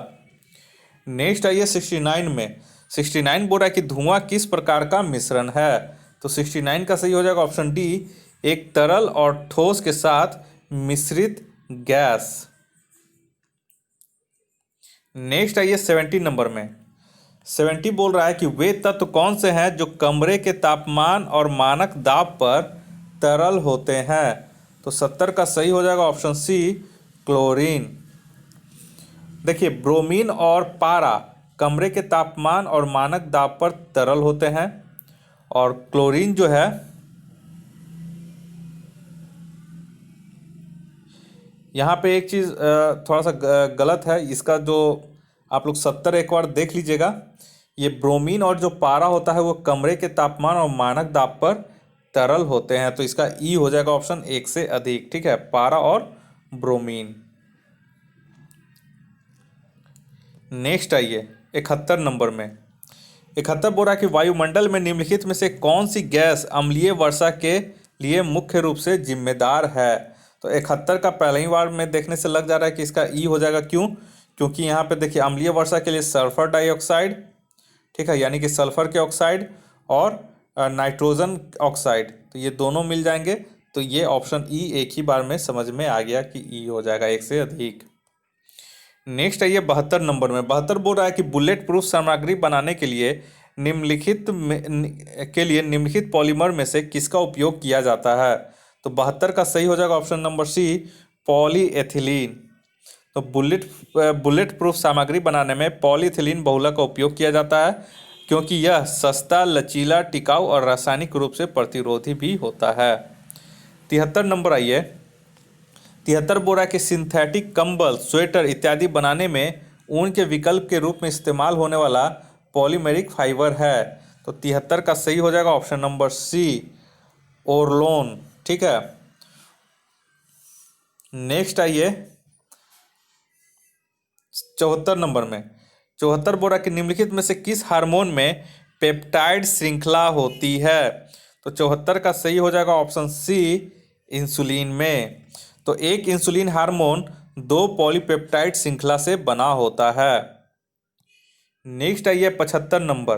नेक्स्ट आइए 69 में। 69 बोल रहा है कि धुआं किस प्रकार का मिश्रण है। तो 69 का सही हो जाएगा ऑप्शन डी, एक तरल और ठोस के साथ मिश्रित गैस। नेक्स्ट आइए 70 नंबर में। 70 बोल रहा है कि वे तत्व कौन से हैं जो कमरे के तापमान और मानक दाब पर तरल होते हैं। तो 70 का सही हो जाएगा ऑप्शन सी, क्लोरीन। देखिए, ब्रोमीन और पारा कमरे के तापमान और मानक दाब पर तरल होते हैं, और क्लोरीन जो है यहाँ पे एक चीज़ थोड़ा सा गलत है इसका, जो आप लोग 70 एक बार देख लीजिएगा। ये ब्रोमीन और जो पारा होता है वो कमरे के तापमान और मानक दाब पर तरल होते हैं, तो इसका ई हो जाएगा ऑप्शन एक से अधिक। ठीक है, पारा और ब्रोमीन। नेक्स्ट आइए 71 नंबर में। 71 बोल रहा है कि वायुमंडल में निम्नलिखित में से कौन सी गैस अम्लीय वर्षा के लिए मुख्य रूप से जिम्मेदार है। तो 71 का पहले ही बार में देखने से लग जा रहा है कि इसका ई हो जाएगा। क्यों? क्योंकि यहाँ पे देखिए, अम्लीय वर्षा के लिए सल्फर डाइऑक्साइड, ठीक है, यानी कि सल्फर के ऑक्साइड और नाइट्रोजन ऑक्साइड, तो ये दोनों मिल जाएंगे। तो ये ऑप्शन ई एक ही बार में समझ में आ गया कि ई हो जाएगा एक से अधिक। नेक्स्ट है ये 72 नंबर में। 72 बोल रहा है कि बुलेट प्रूफ सामग्री बनाने के लिए निम्नलिखित पॉलीमर में से किसका उपयोग किया जाता है। तो 72 का सही हो जाएगा ऑप्शन नंबर सी, पॉलीएथिलीन। तो बुलेट प्रूफ सामग्री बनाने में पॉलीएथिलीन बहुलक का उपयोग किया जाता है, क्योंकि यह सस्ता, लचीला, टिकाऊ और रासायनिक रूप से प्रतिरोधी भी होता है। 73 नंबर आइए। 73 बोरा के सिंथेटिक कंबल, स्वेटर इत्यादि बनाने में ऊन के विकल्प के रूप में इस्तेमाल होने वाला पॉलीमेरिक फाइबर है। तो 73 का सही हो जाएगा ऑप्शन नंबर सी, ओरलोन। ठीक है, नेक्स्ट आइए 74 नंबर में। 74 बोरा के निम्नलिखित में से किस हार्मोन में पेप्टाइड श्रृंखला होती है। तो 74 का सही हो जाएगा ऑप्शन सी, इंसुलिन में। तो एक इंसुलिन हार्मोन दो पॉलीपेप्टाइड श्रृंखला से बना होता है। नेक्स्ट आइए 75 नंबर।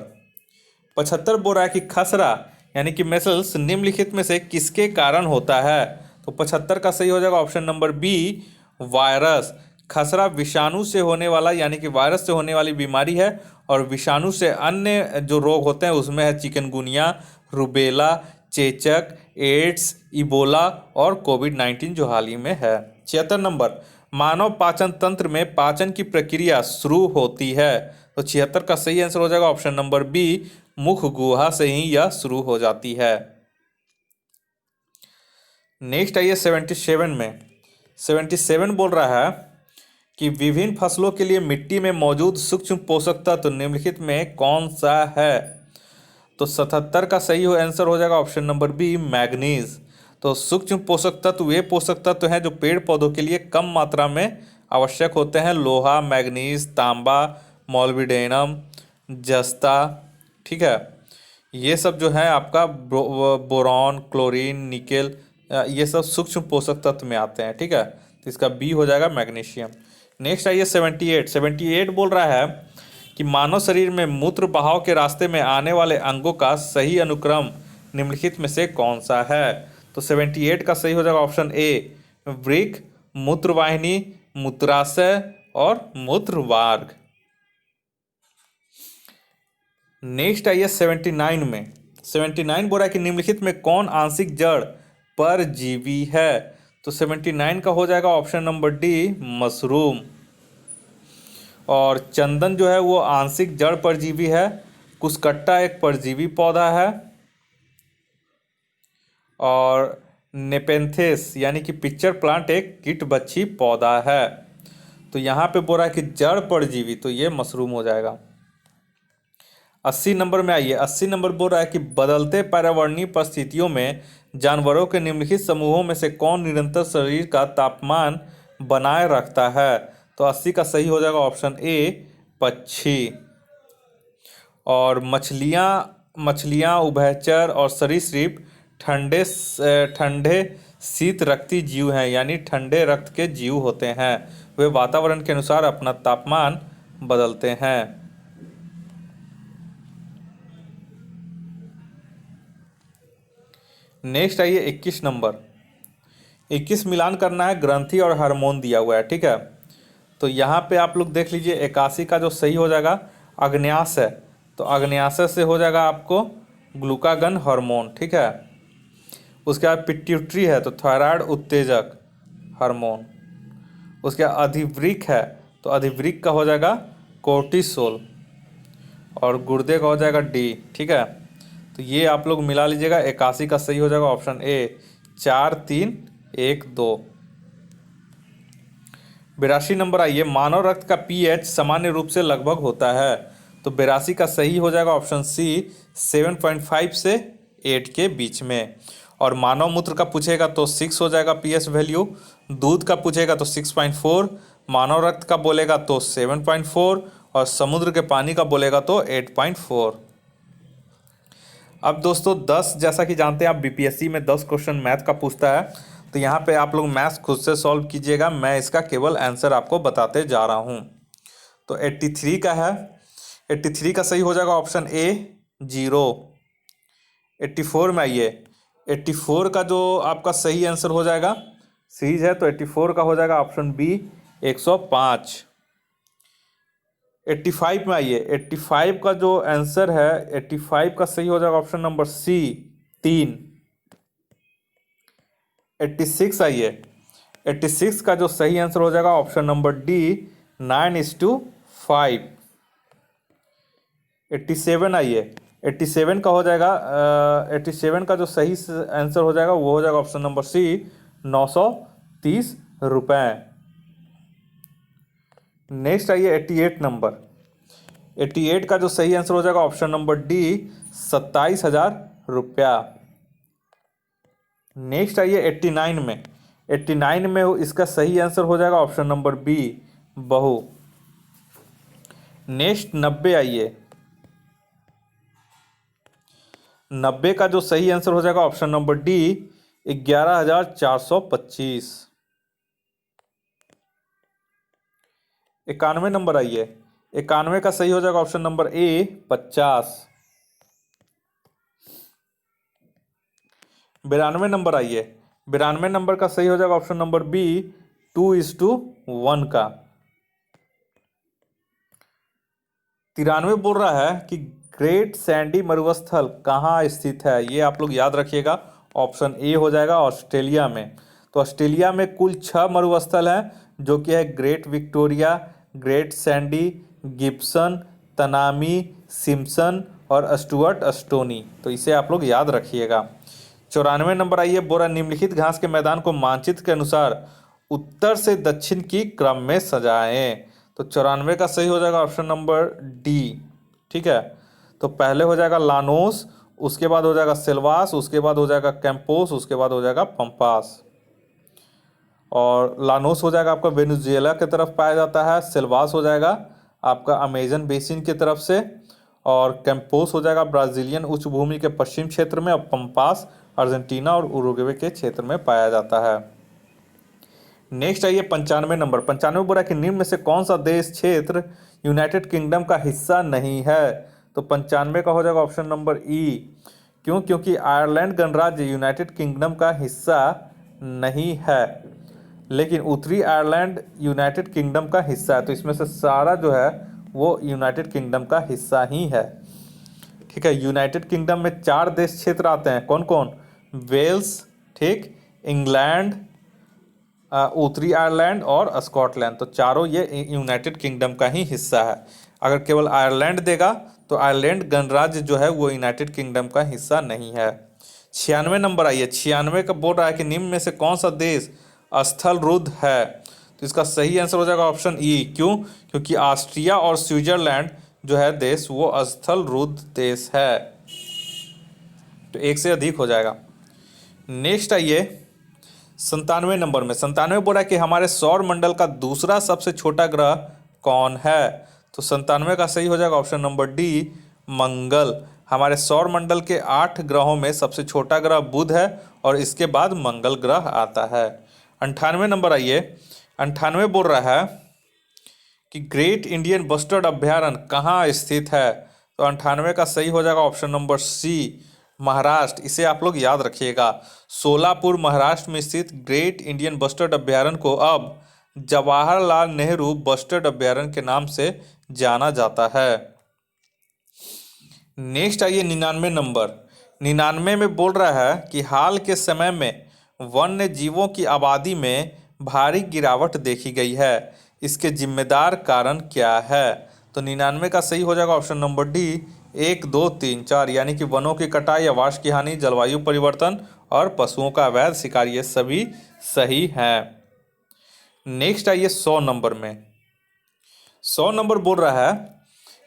75 बोल रहा है कि खसरा यानी कि मेसल्स निम्नलिखित में से किसके कारण होता है। तो 75 का सही हो जाएगा ऑप्शन नंबर बी, वायरस। खसरा विषाणु से होने वाला यानी कि वायरस से होने वाली बीमारी है, और विषाणु से अन्य जो रोग होते हैं उसमें है चिकनगुनिया, रुबेला, चेचक, एड्स, इबोला और कोविड-19 जो हाल ही में है। 76 नंबर, मानव पाचन तंत्र में पाचन की प्रक्रिया शुरू होती है। तो 76 का सही आंसर हो जाएगा ऑप्शन नंबर बी, मुख गुहा से ही यह शुरू हो जाती है। नेक्स्ट आइए 77 में। 77 बोल रहा है कि विभिन्न फसलों के लिए मिट्टी में मौजूद सूक्ष्म पोषक तत्व निम्नलिखित में कौन सा है। तो 77 का सही आंसर हो जाएगा ऑप्शन नंबर बी, मैग्नीज। तो सूक्ष्म पोषक तत्व वे पोषक तत्व हैं जो पेड़ पौधों के लिए कम मात्रा में आवश्यक होते हैं। लोहा, मैग्नीज, तांबा, मॉलिब्डेनम, जस्ता, ठीक है, ये सब जो है आपका बोरॉन, क्लोरीन, निकेल, ये सब सूक्ष्म पोषक तत्व में आते हैं। ठीक है, तो इसका बी हो जाएगा मैग्नीशियम। नेक्स्ट आइए 78 बोल रहा है कि मानव शरीर में मूत्र बहाव के रास्ते में आने वाले अंगों का सही अनुक्रम निम्नलिखित में से कौन सा है। तो 78 का सही हो जाएगा ऑप्शन ए, वृक्क, मूत्रवाहिनी, मूत्राशय और मूत्रवार्ग। नेक्स्ट आइए 79 में। 79 बोल रहा है कि निम्नलिखित में कौन आंशिक जड़ परजीवी है। तो 79 का हो जाएगा ऑप्शन नंबर डी, मशरूम। और चंदन जो है वो आंशिक जड़ परजीवी है। कुसकट्टा एक परजीवी पौधा है, और नेपेंथेस यानी कि पिक्चर प्लांट एक कीटबच्ची पौधा है। तो यहाँ पे बोल रहा है कि जड़ परजीवी, तो ये मशरूम हो जाएगा। 80 नंबर में आइए। 80 नंबर बोल रहा है कि बदलते पर्यावरणीय परिस्थितियों में जानवरों के निम्नलिखित समूहों में से कौन निरंतर शरीर का तापमान बनाए रखता है। तो 80 का सही हो जाएगा ऑप्शन ए, पक्षी। और मछलियाँ, उभयचर और सरीसृप ठंडे शीत रक्ती जीव हैं, यानी ठंडे रक्त के जीव होते हैं। वे वातावरण के अनुसार अपना तापमान बदलते हैं। नेक्स्ट आइए 21 नंबर। 21 मिलान करना है ग्रंथि और हार्मोन दिया हुआ है, ठीक है। तो यहाँ पे आप लोग देख लीजिए 81 का जो सही हो जाएगा अग्न्यास है, तो अग्न्यास से हो जाएगा आपको ग्लूकागन हार्मोन, ठीक है। उसके बाद पिट्यूटरी है तो थायराइड उत्तेजक हार्मोन। उसके बाद अधिवृक्क है तो अधिवृक्क का हो जाएगा कोर्टिसोल, और गुर्दे का हो जाएगा डी, ठीक है। तो ये आप लोग मिला लीजिएगा, 81 का सही हो जाएगा ऑप्शन ए 4 3 1 2। 82 नंबर आइए, मानव रक्त का पीएच सामान्य रूप से लगभग होता है, तो 82 का सही हो जाएगा ऑप्शन सी 7.5 से 8 के बीच में। और मानव मूत्र का पूछेगा तो 6 हो जाएगा पीएच वैल्यू, दूध का पूछेगा तो 6.4, मानव रक्त का बोलेगा तो 7.4, और समुद्र के पानी का बोलेगा तो 8.4। अब दोस्तों 10, जैसा कि जानते हैं आप बीपीएससी में 10 क्वेश्चन मैथ का पूछता है, तो यहाँ पे आप लोग मैथ्स खुद से सॉल्व कीजिएगा, मैं इसका केवल आंसर आपको बताते जा रहा हूँ। तो 83 का है, 83 का सही हो जाएगा ऑप्शन ए 0। 84 में आइए, 84 का जो आपका सही आंसर हो जाएगा, सीरीज है तो 84 का हो जाएगा ऑप्शन बी 105। 85 में आइए, 85 का जो आंसर है 85 का सही हो जाएगा ऑप्शन नंबर सी 3। 86 आइए, 86 का जो सही आंसर हो जाएगा ऑप्शन नंबर डी 9:5। 87 आइए, 87 का हो जाएगा 87 का जो सही आंसर हो जाएगा वो हो जाएगा ऑप्शन नंबर सी 930 रुपये। नेक्स्ट आइए 88 नंबर, 88 का जो सही आंसर हो जाएगा ऑप्शन नंबर डी 27,000 रुपया। नेक्स्ट आइए 89 में, 89 में इसका सही आंसर हो जाएगा ऑप्शन नंबर बी बहु। नेक्स्ट 90 आइए, 90 का जो सही आंसर हो जाएगा ऑप्शन नंबर डी 11,425। 91 नंबर आइए, 91 का सही हो जाएगा ऑप्शन नंबर ए 50। 92 नंबर आइए, 92 नंबर का सही हो जाएगा ऑप्शन नंबर बी 2:1 का। 93 बोल रहा है कि ग्रेट सैंडी मरुस्थल कहाँ स्थित है, ये आप लोग याद रखिएगा, ऑप्शन ए हो जाएगा ऑस्ट्रेलिया में। तो ऑस्ट्रेलिया में कुल 6 मरुस्थल हैं, जो कि है great Victoria, great Sandy, Gibson, Tanami, Simpson और स्टुअर्ट स्टोनी, तो इसे आप लोग याद रखिएगा। 94 नंबर आइए, बोरा निम्नलिखित घास के मैदान को मानचित्र के अनुसार उत्तर से दक्षिण की क्रम में सजाएं। तो 94 का सही हो जाएगा ऑप्शन नंबर डी, ठीक है। तो पहले हो जाएगा लानोस, उसके बाद हो जाएगा सेल्वास, उसके बाद हो जाएगा कैंपोस, उसके बाद हो जाएगा पंपास। और लानोस हो जाएगा आपका वेनेजुएला की तरफ पाया जाता है, सेल्वास हो जाएगा आपका अमेजन बेसिन की तरफ से, और कैंपोस हो जाएगा ब्राजीलियन उच्च भूमि के पश्चिम क्षेत्र में, और पंपास अर्जेंटीना और उरुग्वे के क्षेत्र में पाया जाता है। नेक्स्ट आइए 95 नंबर, 95 बोला कि निम्न में से कौन सा देश क्षेत्र यूनाइटेड किंगडम का हिस्सा नहीं है, तो 95 का हो जाएगा ऑप्शन नंबर ई। क्यों? क्योंकि आयरलैंड गणराज्य यूनाइटेड किंगडम का हिस्सा नहीं है, लेकिन उत्तरी आयरलैंड यूनाइटेड किंगडम का हिस्सा है, तो इसमें से सारा जो है वो यूनाइटेड किंगडम का हिस्सा ही है, ठीक है। यूनाइटेड किंगडम में 4 देश क्षेत्र आते हैं, कौन कौन? वेल्स, ठीक, इंग्लैंड, उत्तरी आयरलैंड और स्कॉटलैंड, तो चारों ये यूनाइटेड किंगडम का ही हिस्सा है। अगर केवल आयरलैंड देगा तो आयरलैंड गणराज्य जो है वो यूनाइटेड किंगडम का हिस्सा नहीं है। 96 नंबर आइए, 96 का बोल रहा है कि निम्न में से कौन सा देश स्थल रुद्ध है, तो इसका सही आंसर हो जाएगा ऑप्शन ई। क्यों? क्योंकि ऑस्ट्रिया और स्विट्जरलैंड जो है देश वो स्थल रुद्ध देश है, तो एक से अधिक हो जाएगा। नेक्स्ट आइए 97 नंबर में, 97 बोला कि हमारे सौर मंडल का दूसरा सबसे छोटा ग्रह कौन है, तो 97 का सही हो जाएगा ऑप्शन नंबर डी मंगल। हमारे सौर मंडल के 8 ग्रहों में सबसे छोटा ग्रह बुध है, और इसके बाद मंगल ग्रह आता है। 98 नंबर आइए, 98 बोल रहा है कि ग्रेट इंडियन बस्टर्ड अभ्यारण्य कहाँ स्थित है, तो 98 का सही हो जाएगा ऑप्शन नंबर सी महाराष्ट्र, इसे आप लोग याद रखिएगा। सोलापुर महाराष्ट्र में स्थित ग्रेट इंडियन बस्टर्ड अभयारण्य को अब जवाहरलाल नेहरू बस्टर्ड अभयारण्य के नाम से जाना जाता है। नेक्स्ट आइए 99 नंबर। 99 में बोल रहा है कि हाल के समय में वन्य जीवों की आबादी में भारी गिरावट देखी गई है, इसके जिम्मेदार कारण क्या है? तो 99 का सही हो जाएगा ऑप्शन नंबर डी, 1, 2, 3, 4, यानी कि वनों की कटाई, आवास की हानि, जलवायु परिवर्तन और पशुओं का अवैध शिकार, ये सभी सही हैं। नेक्स्ट आइए 100 नंबर में। 100 नंबर बोल रहा है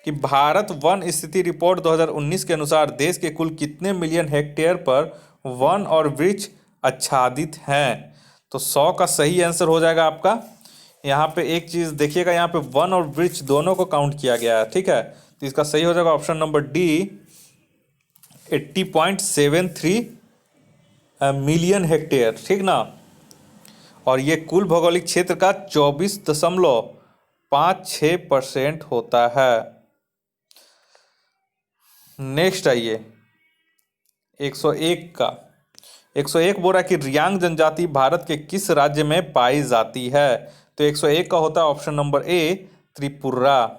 कि भारत वन स्थिति रिपोर्ट 2019 के अनुसार देश के कुल कितने मिलियन हेक्टेयर पर वन और वृक्ष आच्छादित हैं? तो 100 का सही आंसर हो जाएगा आपका। यहाँ पे एक चीज़ देखिएगा, यहाँ पे वन और वृक्ष दोनों को काउंट किया गया है, ठीक है। तो इसका सही हो जाएगा option number D, 80.73 million hectare, ठीक ना। और ये कुल भौगोलिक क्षेत्र का 24.56% होता है। नेक्स्ट आइए 101 का। 101 बोल रहा है कि रियांग जनजाति भारत के किस राज्य में पाई जाती है? तो 101 का होता है ऑप्शन नंबर ए, त्रिपुरा।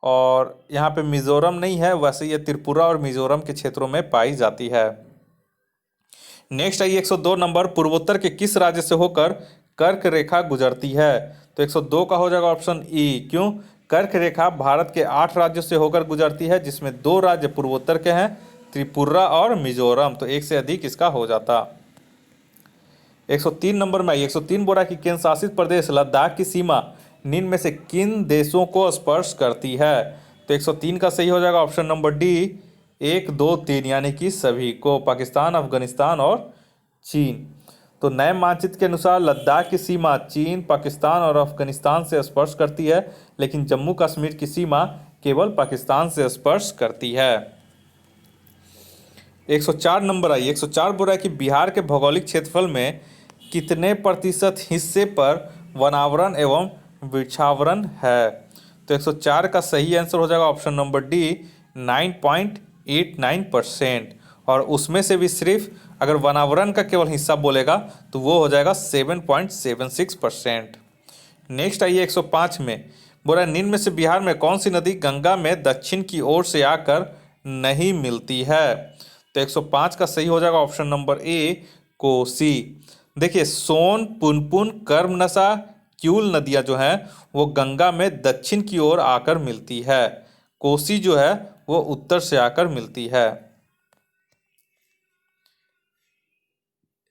और यहाँ पे मिजोरम नहीं है, वैसे ये त्रिपुरा और मिजोरम के क्षेत्रों में पाई जाती है। नेक्स्ट आइए 102 नंबर। पूर्वोत्तर के किस राज्य से होकर कर्क रेखा गुजरती है? तो 102 का हो जाएगा ऑप्शन ई। क्यों? कर्क रेखा भारत के 8 राज्यों से होकर गुजरती है, जिसमें 2 राज्य पूर्वोत्तर के हैं, त्रिपुरा और मिजोरम। तो एक से अधिक इसका हो जाता। 103 नंबर में 103 बोला कि केंद्र शासित प्रदेश लद्दाख की सीमा निम्न में से किन देशों को स्पर्श करती है? तो 103 का सही हो जाएगा ऑप्शन नंबर डी, 1, 2, 3, यानी कि सभी को, पाकिस्तान, अफगानिस्तान और चीन। तो नए मानचित्र के अनुसार लद्दाख की सीमा चीन, पाकिस्तान और अफगानिस्तान से स्पर्श करती है, लेकिन जम्मू कश्मीर की सीमा केवल पाकिस्तान से स्पर्श करती है। 104 नंबर आई। 104 बोल रहा है कि बिहार के भौगोलिक क्षेत्रफल में कितने प्रतिशत हिस्से पर वनावरण एवं वृक्षावरण है? तो 104 का सही आंसर हो जाएगा ऑप्शन नंबर डी, 9.89%। और उसमें से भी सिर्फ अगर वनावरण का केवल हिस्सा बोलेगा तो वो हो जाएगा 7.76%। नेक्स्ट आइए 105 में। बोला निम्न में से बिहार में कौन सी नदी गंगा में दक्षिण की ओर से आकर नहीं मिलती है? तो 105 का सही हो जाएगा ऑप्शन नंबर ए, कोसी। देखिए सोन, पुनपुन, कर्मनसा, क्यूल नदियां जो हैं वो गंगा में दक्षिण की ओर आकर मिलती है, कोसी जो है वो उत्तर से आकर मिलती है।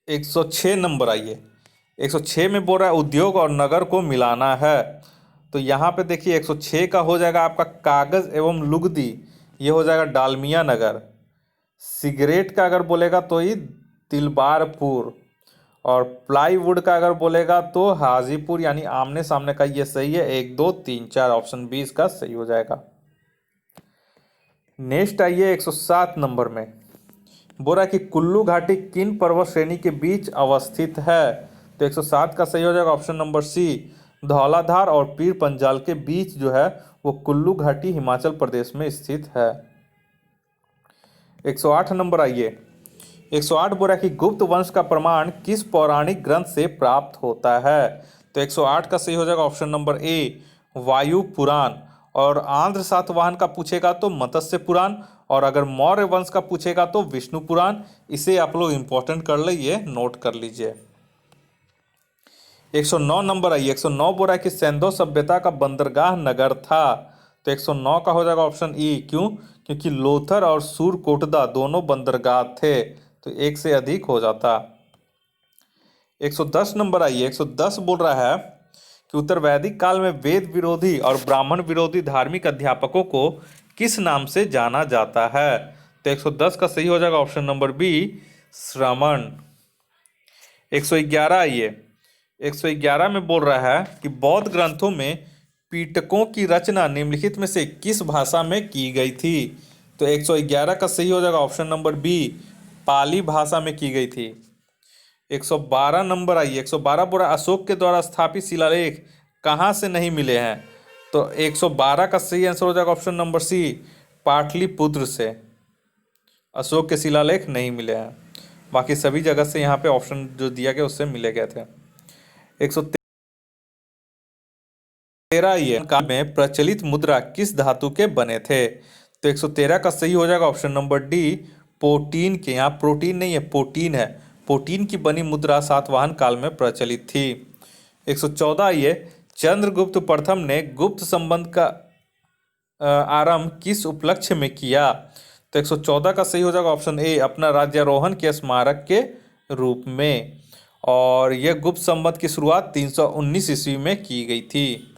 106 नंबर आइए। 106 में बोल रहा है उद्योग और नगर को मिलाना है। तो यहाँ पे देखिए 106 का हो जाएगा आपका कागज एवं लुगदी, ये हो जाएगा डालमिया नगर। सिगरेट का अगर बोलेगा तो ही तिलबारपुर, और प्लाईवुड का अगर बोलेगा तो हाजीपुर, यानी आमने सामने का, ये सही है। 1, 2, 3, 4, ऑप्शन 20 का सही हो जाएगा। नेक्स्ट आइए 107 नंबर में। बोला कि कुल्लू घाटी किन पर्वत श्रेणी के बीच अवस्थित है? तो 107 का सही हो जाएगा ऑप्शन नंबर सी, धौलाधार और पीर पंजाल के बीच जो है वो कुल्लू घाटी हिमाचल प्रदेश में स्थित है। 108 नंबर आइए। 108 बोला कि गुप्त वंश का प्रमाण किस पौराणिक ग्रंथ से प्राप्त होता है? तो 108 का सही हो जाएगा ऑप्शन नंबर ए, वायु पुराण। और आंध्र सातवाहन का पूछेगा तो मत्स्य पुराण, और अगर मौर्य वंश का पूछेगा तो विष्णु पुराण। इसे आप लोग इंपॉर्टेंट कर लीजिए, नोट कर लीजिए। 109 नंबर आइए। 109 बोल रहा है कि सिंधु सभ्यता का बंदरगाह नगर था। तो 109 का हो जाएगा ऑप्शन ई। क्यों? क्योंकि लोथर और सूरकोटदा दोनों बंदरगाह थे, तो एक से अधिक हो जाता। 110 नंबर आइए। 110 बोल रहा है कि उत्तर वैदिक काल में वेद विरोधी और ब्राह्मण विरोधी धार्मिक अध्यापकों को किस नाम से जाना जाता है? तो 110 का सही हो जाएगा ऑप्शन नंबर बी, श्रमण। 111 आइए। 111 में बोल रहा है कि बौद्ध ग्रंथों में पीटकों की रचना निम्नलिखित में से किस भाषा में की गई थी? तो 111 का सही हो जाएगा ऑप्शन नंबर बी, पाली भाषा में की गई थी। 112 नंबर आइए। 112 बोला अशोक के द्वारा स्थापित शिलालेख कहाँ से नहीं मिले हैं? तो 112 का सही आंसर हो जाएगा ऑप्शन नंबर सी, पाटलिपुत्र से। अशोक के शिलालेख नहीं मिले हैं, बाकी सभी जगह से यहाँ पे ऑप्शन जो दिया गया उससे मिले गए थे। 113 ये काल में प्रचलित मुद्रा किस धातु के बने थे? तो 113 का सही हो जाएगा ऑप्शन नंबर डी, पोटीन के। यहाँ प्रोटीन नहीं है, पोटीन है। पोटीन की बनी मुद्रा सातवाहन काल में प्रचलित थी। 114 ये चंद्रगुप्त प्रथम ने गुप्त संबंध का आरंभ किस उपलक्ष्य में किया? तो 114 का सही हो जाएगा ऑप्शन ए, अपना राज्यारोहण के स्मारक के रूप में। और यह गुप्त संबंध की शुरुआत 319 ईस्वी में की गई थी।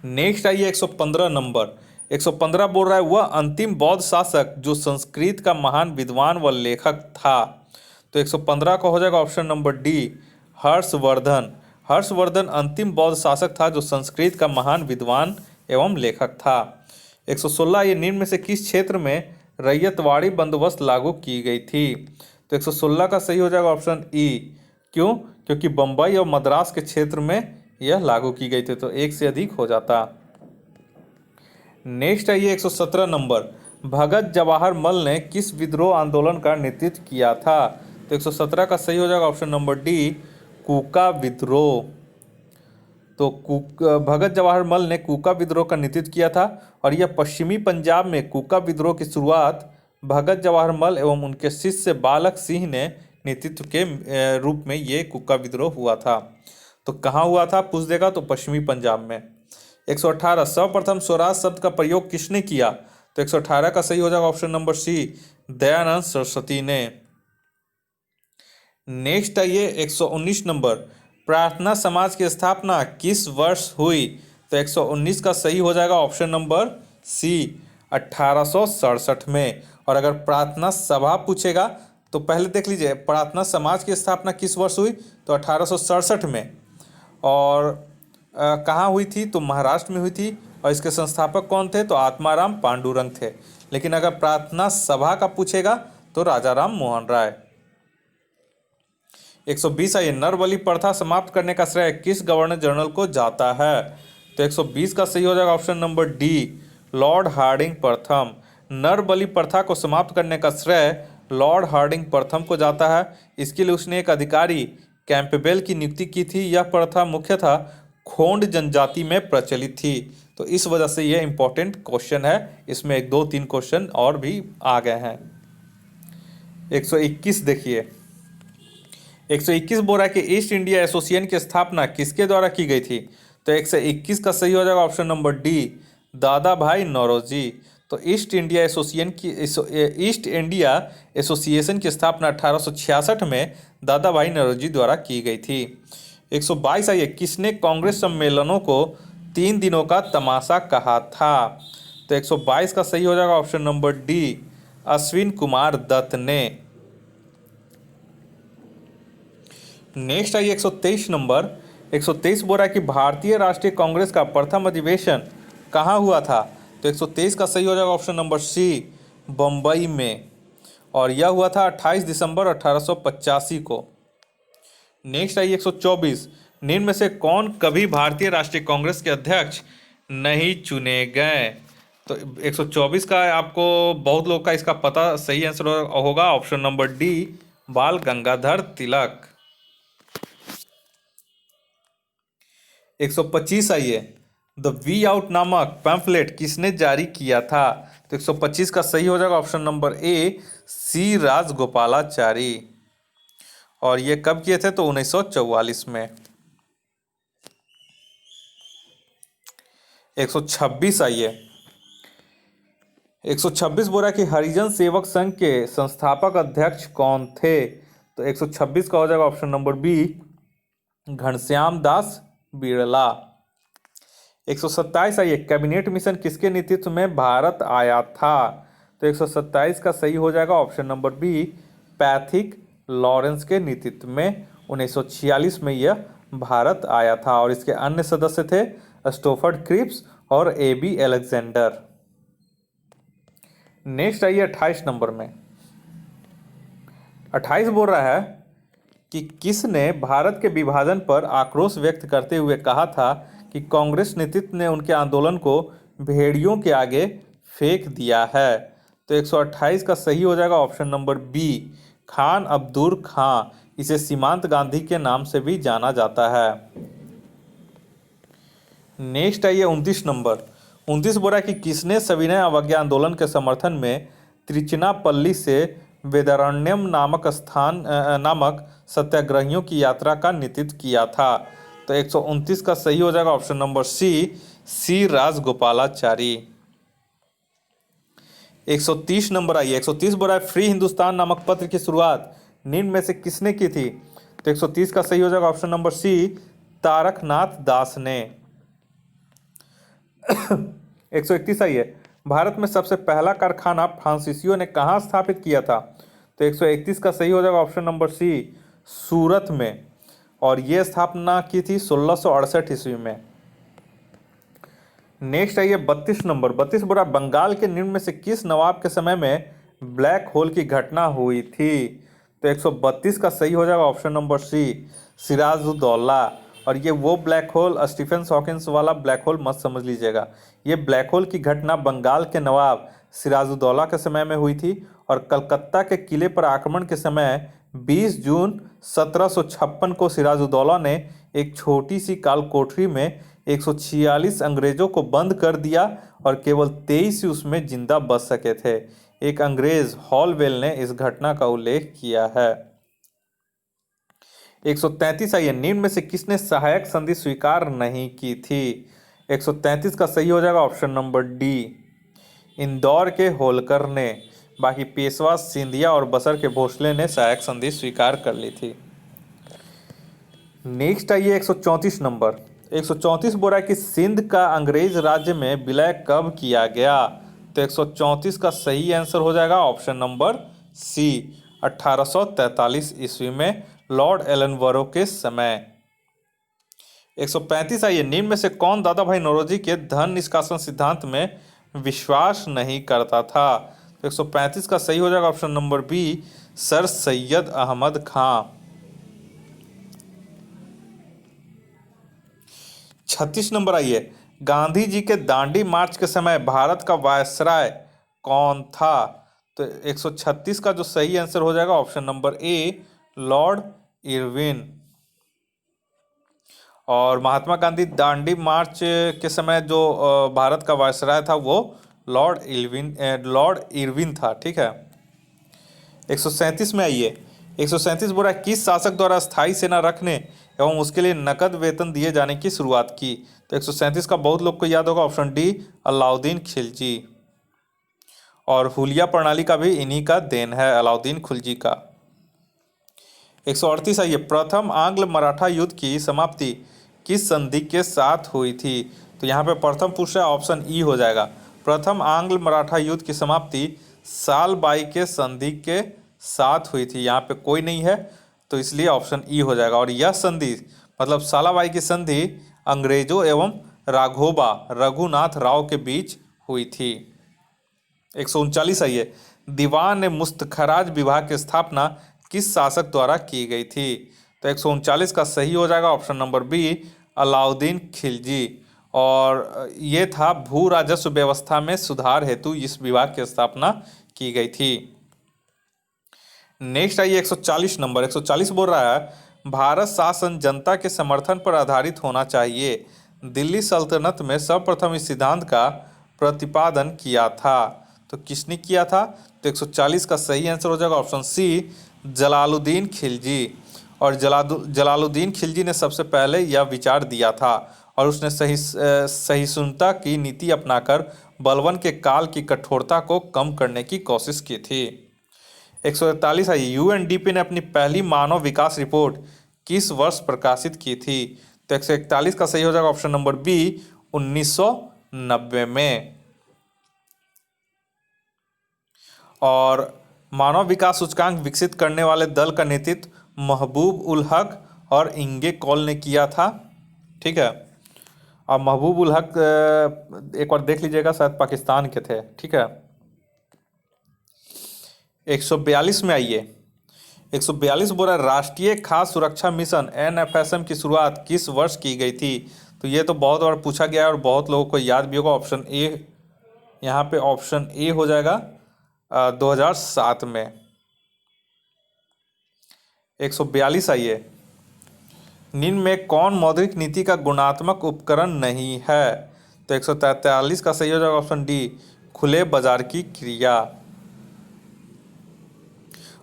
नेक्स्ट आइए 115 नंबर। 115 बोल रहा है वह अंतिम बौद्ध शासक जो संस्कृत का महान विद्वान व लेखक था। तो 115 का हो जाएगा option number D, Harshvardhan. Harshvardhan अंतिम बौद्ध शासक था जो संस्कृत का महान विद्वान एवं लेखक था। 116 ये निम्न में से किस क्षेत्र में रैयतवाड़ी बंदोबस्त लागू की गई थी? तो 116 का सही हो जाएगा ऑप्शन ई। क्यों? क्योंकि बम्बई और मद्रास के क्षेत्र में यह लागू की गई थी, तो एक से अधिक हो जाता। नेक्स्ट है ये 117 नंबर। भगत जवाहर मल ने किस विद्रोह आंदोलन का नेतृत्व किया था? तो 117 का सही हो जाएगा ऑप्शन नंबर डी, कूका विद्रोह। तो भगत जवाहर मल ने कूका विद्रोह का नेतृत्व किया था और यह पश्चिमी पंजाब में कूका विद्रोह की शुरुआत भगत जवाहर मल एवं उनके शिष्य बालक सिंह ने नेतृत्व के रूप में ये कूका विद्रोह हुआ था। तो कहाँ हुआ था पूछ देगा, तो पश्चिमी पंजाब में। 118 सर्वप्रथम स्वराज शब्द का प्रयोग किसने किया? तो 118 का सही हो जाएगा option number C, Dayanand Saraswati ने। नेक्स्ट आइए 119 नंबर। प्रार्थना समाज की स्थापना किस वर्ष हुई? तो 119 का सही हो जाएगा ऑप्शन नंबर सी, 1867 में। और अगर प्रार्थना सभा पूछेगा तो पहले देख लीजिए, प्रार्थना समाज की स्थापना किस वर्ष हुई? तो 1867 में। और कहाँ हुई थी? तो महाराष्ट्र में हुई थी। और इसके संस्थापक कौन थे? तो आत्माराम पांडुरंग थे। लेकिन अगर प्रार्थना सभा का पूछेगा तो राजा राम मोहन राय। 120 आइए, नरबलि प्रथा समाप्त करने का श्रेय किस गवर्नर जनरल को जाता है? तो 120 का सही हो जाएगा option number D, Lord Hardinge प्रथम। नरबलि प्रथा को समाप्त करने का श्रेय लॉर्ड हार्डिंग प्रथम को जाता है। इसके लिए उसने एक अधिकारी कैंपबेल की नियुक्ति की थी। यह प्रथा मुख्यतः खोंड जनजाति में प्रचलित थी। तो इस वजह से यह इंपॉर्टेंट क्वेश्चन है। इसमें 1 2 3 क्वेश्चन और भी आ गए हैं। 121 देखिए, 121 बोल रहा है कि ईस्ट इंडिया एसोसिएशन की स्थापना किसके द्वारा की गई थी? तो 121 का सही हो जाएगा ऑप्शन नंबर डी, दादा भाई नौरोजी। तो ईस्ट इंडिया एसोसिएशन की स्थापना 1866 में दादा भाई नौरोजी द्वारा की गई थी। 122 आइए, किसने कांग्रेस सम्मेलनों को 3 दिनों का तमाशा कहा था? तो 122 का सही हो जाएगा option number D, Ashwin Kumar Dutt ने। नेक्स्ट आइए 123 नंबर। 123 बोल रहा है कि भारतीय राष्ट्रीय कांग्रेस का प्रथम अधिवेशन कहाँ हुआ था? तो 123 का सही हो जाएगा ऑप्शन नंबर सी, बम्बई में। और यह हुआ था 28 दिसंबर 1885 को। नेक्स्ट आइए 124, निम्न में से कौन कभी भारतीय राष्ट्रीय कांग्रेस के अध्यक्ष नहीं चुने गए? तो 124 का आपको बहुत लोग का इसका पता, सही आंसर होगा ऑप्शन नंबर डी, बाल गंगाधर तिलक। 125 आइए, द वी आउट नामक पैम्फलेट किसने जारी किया था? तो 125 का सही हो जाएगा ऑप्शन नंबर ए, सी राजगोपालाचारी। और ये कब किए थे? तो 1944 में। 126 आइए, 126 बोला कि हरिजन सेवक संघ के संस्थापक अध्यक्ष कौन थे? तो 126 का हो जाएगा option number B, Ghanshyam Das Birla. 127 आइए, कैबिनेट मिशन किसके नेतृत्व में भारत आया था? तो 127 का सही हो जाएगा option number B, Pethick Lawrence के नेतृत्व में 1946 में यह भारत आया था। और इसके अन्य सदस्य थे स्टोफर्ड क्रिप्स और ए.बी. अलेक्जेंडर। नेक्स्ट आइए 28 नंबर में। 28 बोल रहा है कि किसने भारत के विभाजन पर आक्रोश व्यक्त करते हुए कहा था कि कांग्रेस नेतृत्व ने उनके आंदोलन को भेड़ियों के आगे फेंक दिया है? तो 128 का सही हो जाएगा option number B, Khan Abdul Khan. इसे सीमांत गांधी के नाम से भी जाना जाता है। नेक्स्ट आइए 29 नंबर। 29 बोला कि किसने सविनय अवज्ञा आंदोलन के समर्थन में त्रिचिनापल्ली से वेदारण्यम नामक सत्याग्रहियों की यात्रा का नेतृत्व किया था। तो 129 का सही हो जाएगा option number C Rajagopalachari. 130 number आइए। 130 बोला फ्री हिंदुस्तान नामक पत्र की शुरुआत निम्न में से किसने की थी? तो 130 का सही हो जाएगा ऑप्शन नंबर सी, तारकनाथ दास ने। 131 आइए। भारत में सबसे पहला कारखाना फ्रांसीसियों ने कहाँ स्थापित किया था? तो 131 का सही हो जाएगा ऑप्शन नंबर सी, सूरत में। और यह स्थापना की थी 1668 ईस्वी में। नेक्स्ट आइए 32 नंबर। 32 बोला बंगाल के निम्न में से किस नवाब के समय में ब्लैक होल की घटना हुई थी? तो 132 का सही हो जाएगा ऑप्शन नंबर सी, सिराजुद्दौला। और ये वो ब्लैक होल, स्टीफन हॉकिंस वाला ब्लैक होल मत समझ लीजिएगा। ये ब्लैक होल की घटना बंगाल के नवाब सिराजुद्दौला के समय में हुई थी। और कलकत्ता के किले पर आक्रमण के समय 20 जून 1756 को सिराजुद्दौला ने एक छोटी सी काल कोठरी में 146 अंग्रेजों को बंद कर दिया और केवल 23 ही उसमें जिंदा बच सके थे। एक अंग्रेज हॉलवेल ने इस घटना का उल्लेख किया है। 133 आइए। निम्न में से किसने सहायक संधि स्वीकार नहीं की थी? 133 का सही हो जाएगा ऑप्शन नंबर डी, इंदौर के होलकर ने। बाकी पेशवा, सिंधिया और बसर के भोसले ने सहायक संधि स्वीकार कर ली थी। नेक्स्ट आइए 134 नंबर। 134 बोला कि सिंध का अंग्रेज राज्य में विलय कब किया गया? तो 134 का सही आंसर हो जाएगा ऑप्शन नंबर सी, 1843 ईस्वी में लॉर्ड एलनबरो के समय। 135 आइए। निम्न में से कौन दादा भाई नौरोजी के धन निष्कासन सिद्धांत में विश्वास नहीं करता था? तो 135 का सही हो जाएगा option number B, Sir Syed Ahmed Khan. 36 number आइए। गांधी जी के दांडी मार्च के समय भारत का वायसराय कौन था? तो 136 का जो सही आंसर हो जाएगा option number A, Lord Irwin. और महात्मा गांधी दांडी मार्च के समय जो भारत का वायसराय था वो लॉर्ड इरविन था। ठीक है। 137 में आइए। 137 बोला किस शासक द्वारा स्थायी सेना रखने एवं उसके लिए नकद वेतन दिए जाने की शुरुआत की? तो 137 का बहुत लोग को याद होगा ऑप्शन डी, अलाउद्दीन खिलजी। और हुलिया प्रणाली का भी इन्हीं का देन है, अलाउद्दीन खिलजी का। 138 आइए। प्रथम आंग्ल मराठा युद्ध की समाप्ति किस संधि के साथ हुई थी? तो यहाँ पे प्रथम पूछ रहा है, ऑप्शन ई हो जाएगा। प्रथम आंग्ल मराठा युद्ध की समाप्ति सालबाई के संधि के साथ हुई थी। यहाँ पे कोई नहीं है तो इसलिए ऑप्शन ई हो जाएगा। और यह संधि मतलब सालाबाई की संधि अंग्रेजों एवं राघोबा रघुनाथ राव के बीच हुई थी। 139 आइए। दीवान मुस्तखराज विभाग की स्थापना किस शासक द्वारा की गई थी? तो 139 का सही हो जाएगा option number B, Alauddin Khilji. और ये था भू राजस्व व्यवस्था में सुधार हेतु इस विभाग की स्थापना की गई थी। नेक्स्ट आइए 140 नंबर। 140 बोल रहा है भारत शासन जनता के समर्थन पर आधारित होना चाहिए। दिल्ली सल्तनत में सर्वप्रथम इस सिद्धांत का प्रतिपादन किया था। तो किसने किया था? तो 140 का सही आंसर हो जाएगा ऑप्शन सी, जलालुद्दीन खिलजी। और जलालुद्दीन खिलजी ने सबसे पहले यह विचार दिया था और उसने सहिष्णुता की नीति अपनाकर बलबन के काल की कठोरता को कम करने की कोशिश की थी। 141 है। यूएनडीपी ने अपनी पहली मानव विकास रिपोर्ट किस वर्ष प्रकाशित की थी? तो 141 का सही हो जाएगा ऑप्शन नंबर बी, 1990 में। और मानव विकास सूचकांक विकसित करने वाले दल का नेतृत्व महबूब उल हक और इंगे कॉल ने किया था। ठीक है। अब महबूब उल हक एक बार देख लीजिएगा, शायद पाकिस्तान के थे। ठीक है। 142 में आइए। 142 बोला राष्ट्रीय खाद्य सुरक्षा मिशन NFSM की शुरुआत किस वर्ष की गई थी? तो ये तो बहुत बार पूछा गया है और बहुत लोगों को याद भी होगा। ऑप्शन ए, यहाँ पे ऑप्शन ए हो जाएगा 2007 में। 142 आइए, निम्न में कौन मौद्रिक नीति का गुणात्मक उपकरण नहीं है? तो 143 का सही हो जाएगा ऑप्शन डी, खुले बाजार की क्रिया।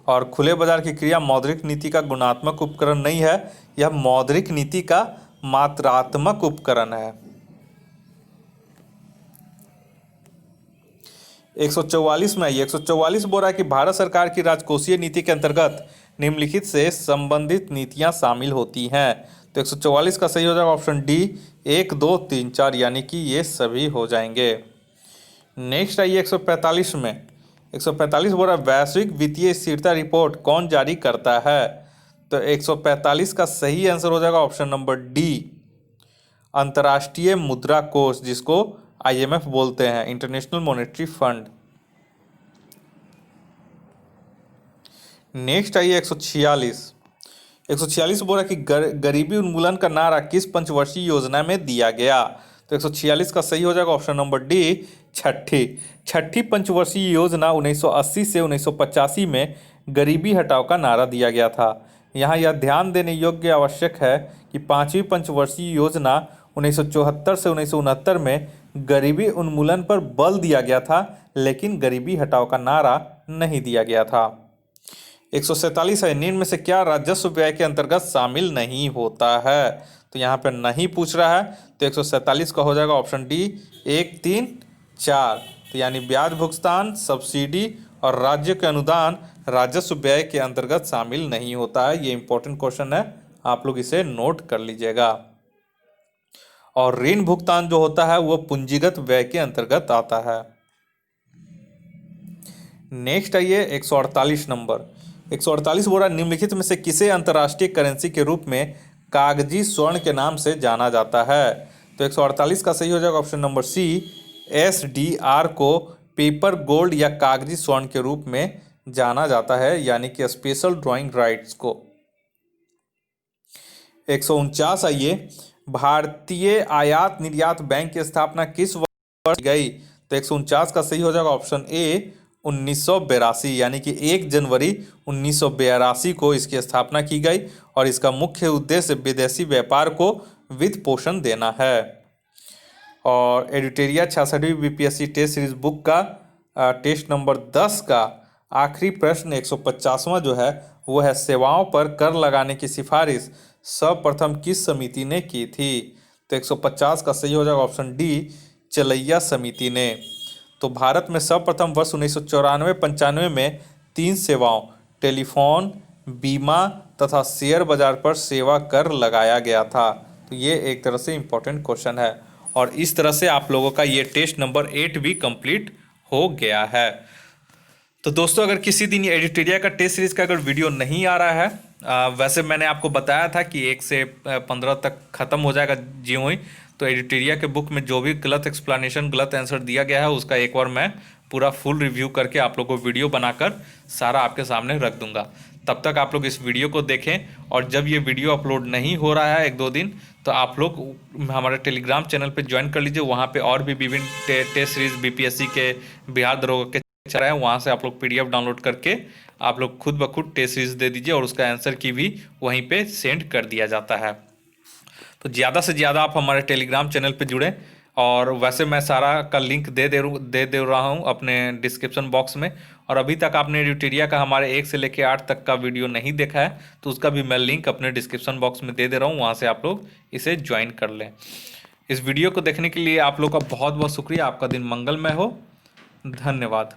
और खुले बाजार की क्रिया मौद्रिक नीति का गुणात्मक उपकरण नहीं है, यह मौद्रिक नीति का मात्रात्मक उपकरण है। 144 में आइए, 144 बोल रहा है कि भारत सरकार की राजकोषीय नीति के अंतर्गत निम्नलिखित से संबंधित नीतियां शामिल होती हैं। तो 144 का सही हो जाएगा ऑप्शन डी, 1, 2, 3, 4, यानी कि ये सभी हो जाएंगे। नेक्स्ट आइए 145 में, 145 बोल रहा है वैश्विक वित्तीय स्थिरता रिपोर्ट कौन जारी करता है? तो 145 का सही आंसर हो जाएगा ऑप्शन नंबर डी, अंतर्राष्ट्रीय मुद्रा कोष, जिसको IMF बोलते हैं, इंटरनेशनल मॉनेटरी फंड। नेक्स्ट आइए 146, 146 बोला कि गरीबी उन्मूलन का नारा किस पंचवर्षीय योजना में दिया गया? तो 146 का सही हो जाएगा ऑप्शन नंबर डी, छठी पंचवर्षीय योजना 1980 से 1985 में गरीबी हटाओ का नारा दिया गया था। यहाँ यह ध्यान देने योग्य आवश्यक है कि पांचवी पंचवर्षीय योजना 1974 से 1969 में गरीबी उन्मूलन पर बल दिया गया था, लेकिन गरीबी हटाओ का नारा नहीं दिया गया था। 147 है, निम्न में से क्या राजस्व व्यय के अंतर्गत शामिल नहीं होता है? तो यहाँ पे नहीं पूछ रहा है, तो 147 का हो जाएगा ऑप्शन डी, 1, 3, 4। तो यानी ब्याज भुगतान, सब्सिडी और राज्य के अनुदान राजस्व व्यय के अंतर्गत शामिल नहीं होता है। ये इंपॉर्टेंट क्वेश्चन है, आप लोग इसे नोट कर लीजिएगा। और ऋण भुगतान जो होता है वो पूंजीगत व्यय के अंतर्गत आता है। नेक्स्ट आइए 148 नंबर, 148 बोल रहा है निम्नलिखित में से किसे अंतर्राष्ट्रीय करेंसी के रूप में कागजी स्वर्ण के नाम से जाना जाता है? तो 148 का सही हो जाएगा ऑप्शन नंबर सी, SDR को पेपर गोल्ड या कागजी स्वर्ण के रूप में जाना जाता है, यानी कि स्पेशल ड्राइंग राइट्स को। 149 आइए, भारतीय आयात निर्यात बैंक की स्थापना किस वर्ष की गई? तो 149 का सही हो जाएगा ऑप्शन ए, 1982, यानी कि 1 जनवरी 1982 को इसकी स्थापना की गई और इसका मुख्य उद्देश्य विदेशी व्यापार को वित्त पोषण देना है। और एडिटोरिया 66वीं BPSC टेस्ट सीरीज बुक का टेस्ट नंबर 10 का आखिरी प्रश्न 150वां जो है वो है, सेवाओं पर कर लगाने की सिफारिश सर्वप्रथम किस समिति ने की थी? तो 150 का सही हो जाएगा ऑप्शन डी, चलैया समिति ने। तो भारत में सर्वप्रथम वर्ष 1994-95 में 3 सेवाओं टेलीफोन, बीमा तथा शेयर बाजार पर सेवा कर लगाया गया था। तो ये एक तरह से इम्पोर्टेंट क्वेश्चन है और इस तरह से आप लोगों का ये टेस्ट नंबर 8 भी कंप्लीट हो गया है। तो दोस्तों, अगर किसी दिन ये एडिटोरिया का टेस्ट सीरीज का अगर वीडियो नहीं आ रहा है, वैसे मैंने आपको बताया था कि 1 से 15 तक ख़त्म हो जाएगा ज्यों ही। तो एडिटोरिया के बुक में जो भी गलत एक्सप्लेनेशन, गलत आंसर दिया गया है उसका एक बार मैं पूरा फुल रिव्यू करके आप लोग को वीडियो बनाकर सारा आपके सामने रख दूंगा। तब तक आप लोग इस वीडियो को देखें और जब ये वीडियो अपलोड नहीं हो रहा है 1-2 दिन, तो आप लोग हमारे टेलीग्राम चैनल पे ज्वाइन कर लीजिए। वहाँ पे और भी विभिन्न टेस्ट सीरीज BPSC के, बिहार दरोगा के चल रहे हैं, वहाँ से आप लोग PDF डाउनलोड करके आप लोग खुद ब खुद टेस्ट सीरीज दे दीजिए और उसका आंसर की भी वहीं पे सेंड कर दिया जाता है। तो ज़्यादा से ज़्यादा आप हमारे टेलीग्राम चैनल पे जुड़ें। और वैसे मैं सारा का लिंक दे दे रहा हूँ अपने डिस्क्रिप्शन बॉक्स में। और अभी तक आपने एडिटोरिया का हमारे 1 से लेकर 8 तक का वीडियो नहीं देखा है तो उसका भी मैं लिंक अपने डिस्क्रिप्शन बॉक्स में दे रहा हूँ, वहाँ से आप लोग इसे ज्वाइन कर लें। इस वीडियो को देखने के लिए आप लोग का बहुत बहुत शुक्रिया। आपका दिन मंगलमय हो। धन्यवाद।